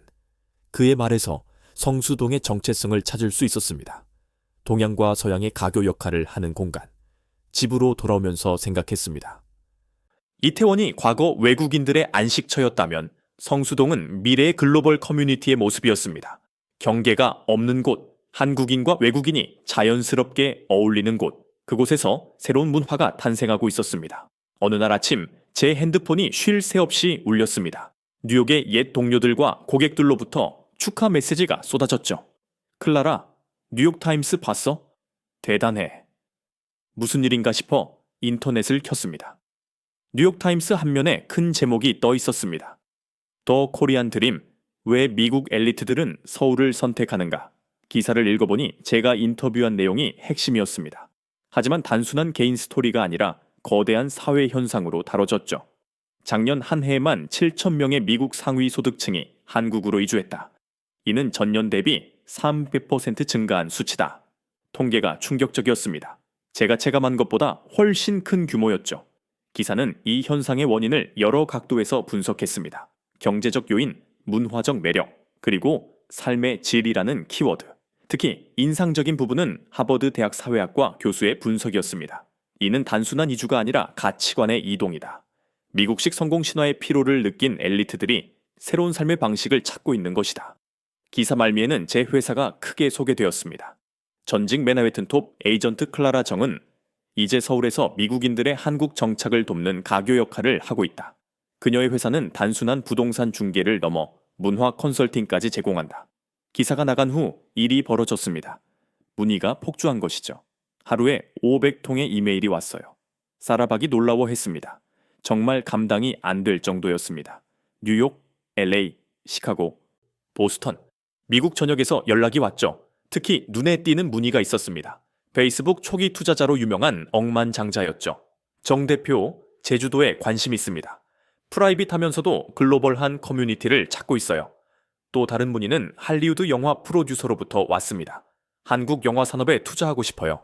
그의 말에서 성수동의 정체성을 찾을 수 있었습니다. 동양과 서양의 가교 역할을 하는 공간. 집으로 돌아오면서 생각했습니다. 이태원이 과거 외국인들의 안식처였다면 성수동은 미래의 글로벌 커뮤니티의 모습이었습니다. 경계가 없는 곳, 한국인과 외국인이 자연스럽게 어울리는 곳, 그곳에서 새로운 문화가 탄생하고 있었습니다. 어느 날 아침 제 핸드폰이 쉴 새 없이 울렸습니다. 뉴욕의 옛 동료들과 고객들로부터 축하 메시지가 쏟아졌죠. 클라라, 뉴욕타임스 봤어? 대단해. 무슨 일인가 싶어 인터넷을 켰습니다. 뉴욕타임스 한면에 큰 제목이 떠 있었습니다. 더 코리안 드림, 왜 미국 엘리트들은 서울을 선택하는가? 기사를 읽어보니 제가 인터뷰한 내용이 핵심이었습니다. 하지만 단순한 개인 스토리가 아니라 거대한 사회 현상으로 다뤄졌죠. 작년 한 해에만 7,000명의 미국 상위 소득층이 한국으로 이주했다. 이는 전년 대비 300% 증가한 수치다. 통계가 충격적이었습니다. 제가 체감한 것보다 훨씬 큰 규모였죠. 기사는 이 현상의 원인을 여러 각도에서 분석했습니다. 경제적 요인, 문화적 매력, 그리고 삶의 질이라는 키워드. 특히 인상적인 부분은 하버드 대학 사회학과 교수의 분석이었습니다. 이는 단순한 이주가 아니라 가치관의 이동이다. 미국식 성공 신화의 피로를 느낀 엘리트들이 새로운 삶의 방식을 찾고 있는 것이다. 기사 말미에는 제 회사가 크게 소개되었습니다. 전직 맨하튼 톱 에이전트 클라라 정은 이제 서울에서 미국인들의 한국 정착을 돕는 가교 역할을 하고 있다. 그녀의 회사는 단순한 부동산 중개를 넘어 문화 컨설팅까지 제공한다. 기사가 나간 후 일이 벌어졌습니다. 문의가 폭주한 것이죠. 하루에 500통의 이메일이 왔어요. 사라박이 놀라워했습니다. 정말 감당이 안 될 정도였습니다. 뉴욕, LA, 시카고, 보스턴, 미국 전역에서 연락이 왔죠. 특히 눈에 띄는 문의가 있었습니다. 페이스북 초기 투자자로 유명한 억만장자였죠. 정 대표, 제주도에 관심 있습니다. 프라이빗하면서도 글로벌한 커뮤니티를 찾고 있어요. 또 다른 문의는 할리우드 영화 프로듀서로부터 왔습니다. 한국 영화 산업에 투자하고 싶어요.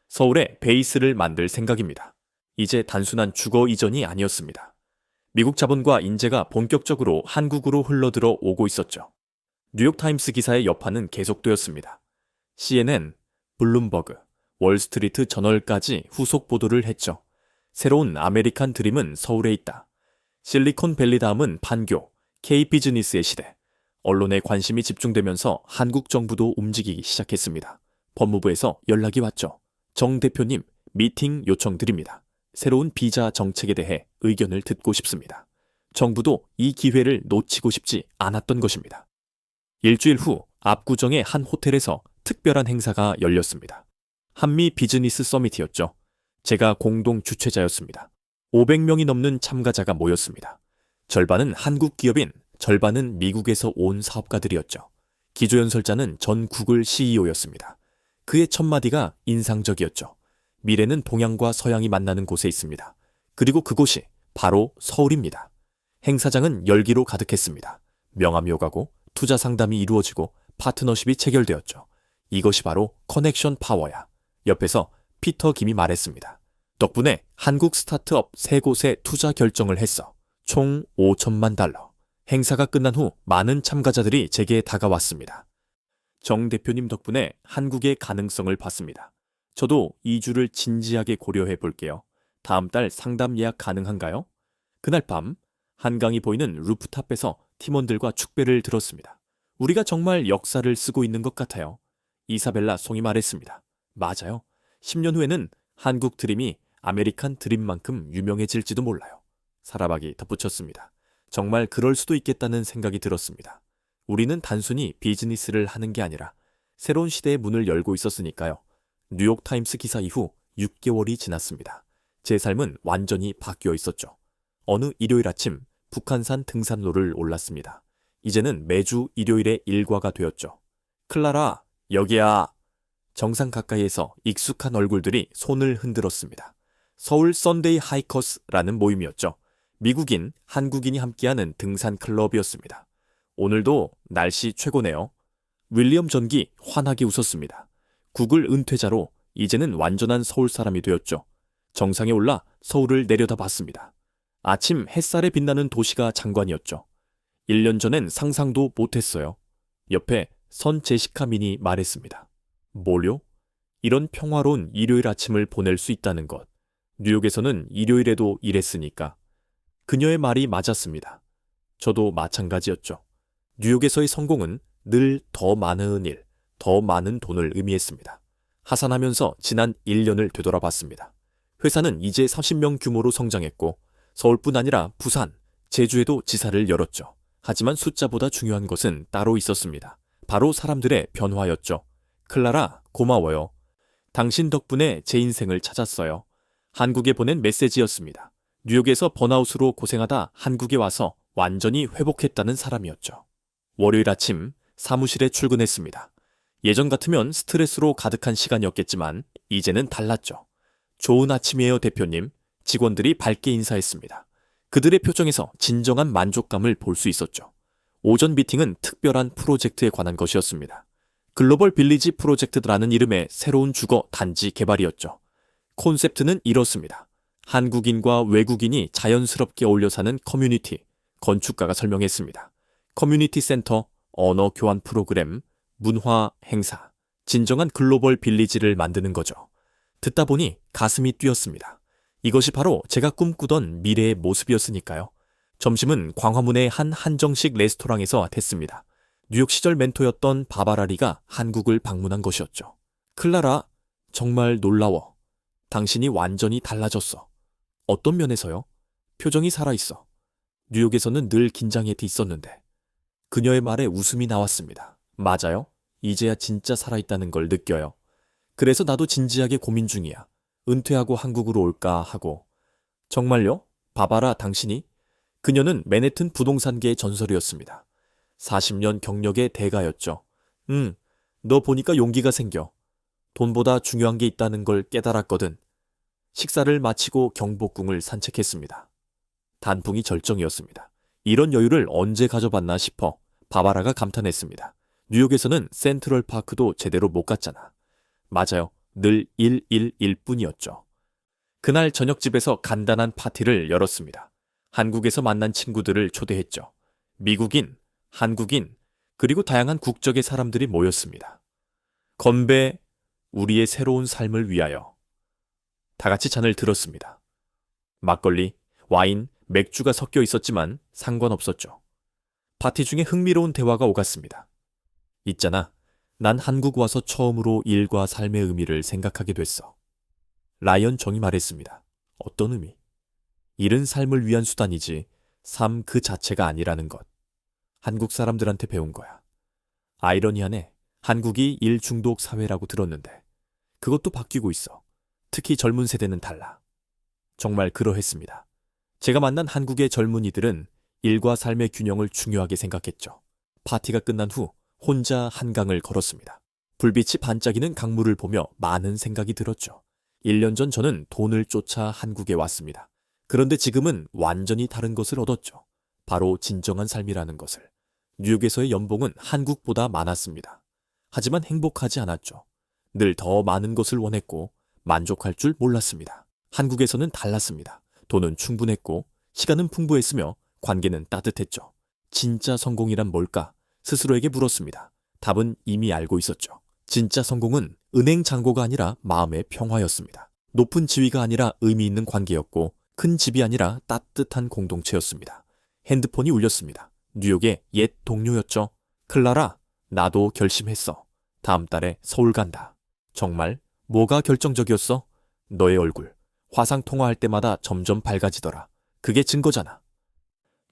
서울에 베이스를 만들 생각입니다. 이제 단순한 주거 이전이 아니었습니다. 미국 자본과 인재가 본격적으로 한국으로 흘러들어 오고 있었죠. 뉴욕타임스 기사의 여파는 계속되었습니다. CNN, 블룸버그, 월스트리트 저널까지 후속 보도를 했죠. 새로운 아메리칸 드림은 서울에 있다. 실리콘밸리 다음은 판교, K비즈니스의 시대. 언론에 관심이 집중되면서 한국 정부도 움직이기 시작했습니다. 법무부에서 연락이 왔죠. 정 대표님, 미팅 요청드립니다. 새로운 비자 정책에 대해 의견을 듣고 싶습니다. 정부도 이 기회를 놓치고 싶지 않았던 것입니다. 일주일 후 압구정의 한 호텔에서 특별한 행사가 열렸습니다. 한미 비즈니스 서밋이었죠. 제가 공동 주최자였습니다. 500명이 넘는 참가자가 모였습니다. 절반은 한국 기업인, 절반은 미국에서 온 사업가들이었죠. 기조연설자는 전 구글 CEO였습니다. 그의 첫마디가 인상적이었죠. 미래는 동양과 서양이 만나는 곳에 있습니다. 그리고 그곳이 바로 서울입니다. 행사장은 열기로 가득했습니다. 명함이 오가고 투자 상담이 이루어지고 파트너십이 체결되었죠. 이것이 바로 커넥션 파워야. 옆에서 피터 김이 말했습니다. 덕분에 한국 스타트업 3곳에 투자 결정을 했어. 총 5천만 달러. 행사가 끝난 후 많은 참가자들이 제게 다가왔습니다. 정 대표님 덕분에 한국의 가능성을 봤습니다. 저도 이주를 진지하게 고려해 볼게요. 다음 달 상담 예약 가능한가요? 그날 밤 한강이 보이는 루프탑에서 팀원들과 축배를 들었습니다. 우리가 정말 역사를 쓰고 있는 것 같아요. 이사벨라 송이 말했습니다. 맞아요. 10년 후에는 한국 드림이 아메리칸 드림만큼 유명해질지도 몰라요. 사라박이 덧붙였습니다. 정말 그럴 수도 있겠다는 생각이 들었습니다. 우리는 단순히 비즈니스를 하는 게 아니라 새로운 시대의 문을 열고 있었으니까요. 뉴욕타임스 기사 이후 6개월이 지났습니다. 제 삶은 완전히 바뀌어 있었죠. 어느 일요일 아침 북한산 등산로를 올랐습니다. 이제는 매주 일요일의 일과가 되었죠. 클라라, 여기야. 정상 가까이에서 익숙한 얼굴들이 손을 흔들었습니다. 서울 썬데이 하이커스라는 모임이었죠. 미국인, 한국인이 함께하는 등산 클럽이었습니다. 오늘도 날씨 최고네요. 윌리엄 전기 환하게 웃었습니다. 구글 은퇴자로 이제는 완전한 서울 사람이 되었죠. 정상에 올라 서울을 내려다봤습니다. 아침 햇살에 빛나는 도시가 장관이었죠. 1년 전엔 상상도 못했어요. 옆에 선 제시카 민이 말했습니다. 뭘요? 이런 평화로운 일요일 아침을 보낼 수 있다는 것. 뉴욕에서는 일요일에도 일했으니까. 그녀의 말이 맞았습니다. 저도 마찬가지였죠. 뉴욕에서의 성공은 늘 더 많은 일, 더 많은 돈을 의미했습니다. 하산하면서 지난 1년을 되돌아봤습니다. 회사는 이제 30명 규모로 성장했고 서울뿐 아니라 부산, 제주에도 지사를 열었죠. 하지만 숫자보다 중요한 것은 따로 있었습니다. 바로 사람들의 변화였죠. 클라라, 고마워요. 당신 덕분에 제 인생을 찾았어요. 한국에 보낸 메시지였습니다. 뉴욕에서 번아웃으로 고생하다 한국에 와서 완전히 회복했다는 사람이었죠. 월요일 아침 사무실에 출근했습니다. 예전 같으면 스트레스로 가득한 시간이었겠지만 이제는 달랐죠. 좋은 아침이에요, 대표님. 직원들이 밝게 인사했습니다. 그들의 표정에서 진정한 만족감을 볼 수 있었죠. 오전 미팅은 특별한 프로젝트에 관한 것이었습니다. 글로벌 빌리지 프로젝트라는 이름의 새로운 주거 단지 개발이었죠. 콘셉트는 이렇습니다. 한국인과 외국인이 자연스럽게 어울려 사는 커뮤니티, 건축가가 설명했습니다. 커뮤니티 센터, 언어 교환 프로그램, 문화 행사, 진정한 글로벌 빌리지를 만드는 거죠. 듣다 보니 가슴이 뛰었습니다. 이것이 바로 제가 꿈꾸던 미래의 모습이었으니까요. 점심은 광화문의 한 한정식 레스토랑에서 했습니다. 뉴욕 시절 멘토였던 바바라리가 한국을 방문한 것이었죠. 클라라, 정말 놀라워. 당신이 완전히 달라졌어. 어떤 면에서요? 표정이 살아있어. 뉴욕에서는 늘 긴장해 있었는데. 그녀의 말에 웃음이 나왔습니다. 맞아요. 이제야 진짜 살아있다는 걸 느껴요. 그래서 나도 진지하게 고민 중이야. 은퇴하고 한국으로 올까 하고. 정말요? 바바라 당신이? 그녀는 맨해튼 부동산계의 전설이었습니다. 40년 경력의 대가였죠. 너 보니까 용기가 생겨. 돈보다 중요한 게 있다는 걸 깨달았거든. 식사를 마치고 경복궁을 산책했습니다. 단풍이 절정이었습니다. 이런 여유를 언제 가져봤나 싶어 바바라가 감탄했습니다. 뉴욕에서는 센트럴파크도 제대로 못 갔잖아. 맞아요. 늘 111뿐이었죠. 그날 저녁집에서 간단한 파티를 열었습니다. 한국에서 만난 친구들을 초대했죠. 미국인, 한국인, 그리고 다양한 국적의 사람들이 모였습니다. 건배, 우리의 새로운 삶을 위하여. 다 같이 잔을 들었습니다. 막걸리, 와인, 맥주가 섞여 있었지만 상관없었죠. 파티 중에 흥미로운 대화가 오갔습니다. 있잖아, 난 한국 와서 처음으로 일과 삶의 의미를 생각하게 됐어. 라이언 정이 말했습니다. 어떤 의미? 일은 삶을 위한 수단이지 삶 그 자체가 아니라는 것. 한국 사람들한테 배운 거야. 아이러니하네. 한국이 일 중독 사회라고 들었는데 그것도 바뀌고 있어. 특히 젊은 세대는 달라. 정말 그러했습니다. 제가 만난 한국의 젊은이들은 일과 삶의 균형을 중요하게 생각했죠. 파티가 끝난 후 혼자 한강을 걸었습니다. 불빛이 반짝이는 강물을 보며 많은 생각이 들었죠. 1년 전 저는 돈을 쫓아 한국에 왔습니다. 그런데 지금은 완전히 다른 것을 얻었죠. 바로 진정한 삶이라는 것을. 뉴욕에서의 연봉은 한국보다 많았습니다. 하지만 행복하지 않았죠. 늘 더 많은 것을 원했고 만족할 줄 몰랐습니다. 한국에서는 달랐습니다. 돈은 충분했고 시간은 풍부했으며 관계는 따뜻했죠. 진짜 성공이란 뭘까? 스스로에게 물었습니다. 답은 이미 알고 있었죠. 진짜 성공은 은행 잔고가 아니라 마음의 평화였습니다. 높은 지위가 아니라 의미 있는 관계였고 큰 집이 아니라 따뜻한 공동체였습니다. 핸드폰이 울렸습니다. 뉴욕의 옛 동료였죠. 클라라, 나도 결심했어. 다음 달에 서울 간다. 정말? 뭐가 결정적이었어? 너의 얼굴. 화상 통화할 때마다 점점 밝아지더라. 그게 증거잖아.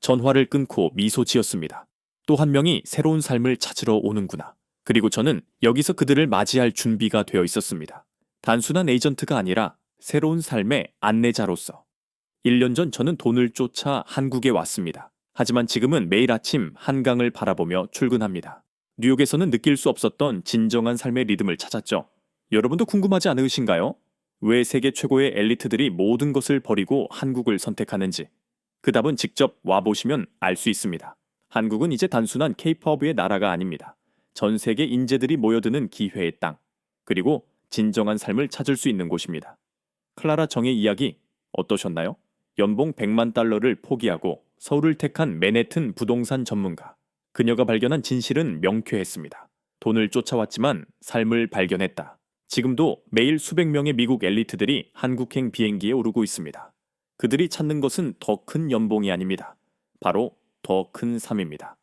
전화를 끊고 미소 지었습니다. 또 한 명이 새로운 삶을 찾으러 오는구나. 그리고 저는 여기서 그들을 맞이할 준비가 되어 있었습니다. 단순한 에이전트가 아니라 새로운 삶의 안내자로서. 1년 전 저는 돈을 쫓아 한국에 왔습니다. 하지만 지금은 매일 아침 한강을 바라보며 출근합니다. 뉴욕에서는 느낄 수 없었던 진정한 삶의 리듬을 찾았죠. 여러분도 궁금하지 않으신가요? 왜 세계 최고의 엘리트들이 모든 것을 버리고 한국을 선택하는지. 그 답은 직접 와보시면 알 수 있습니다. 한국은 이제 단순한 K-POP의 나라가 아닙니다. 전 세계 인재들이 모여드는 기회의 땅, 그리고 진정한 삶을 찾을 수 있는 곳입니다. 클라라 정의 이야기 어떠셨나요? 연봉 100만 달러를 포기하고 서울을 택한 맨해튼 부동산 전문가. 그녀가 발견한 진실은 명쾌했습니다. 돈을 쫓아왔지만 삶을 발견했다. 지금도 매일 수백 명의 미국 엘리트들이 한국행 비행기에 오르고 있습니다. 그들이 찾는 것은 더 큰 연봉이 아닙니다. 바로 더 큰 삶입니다.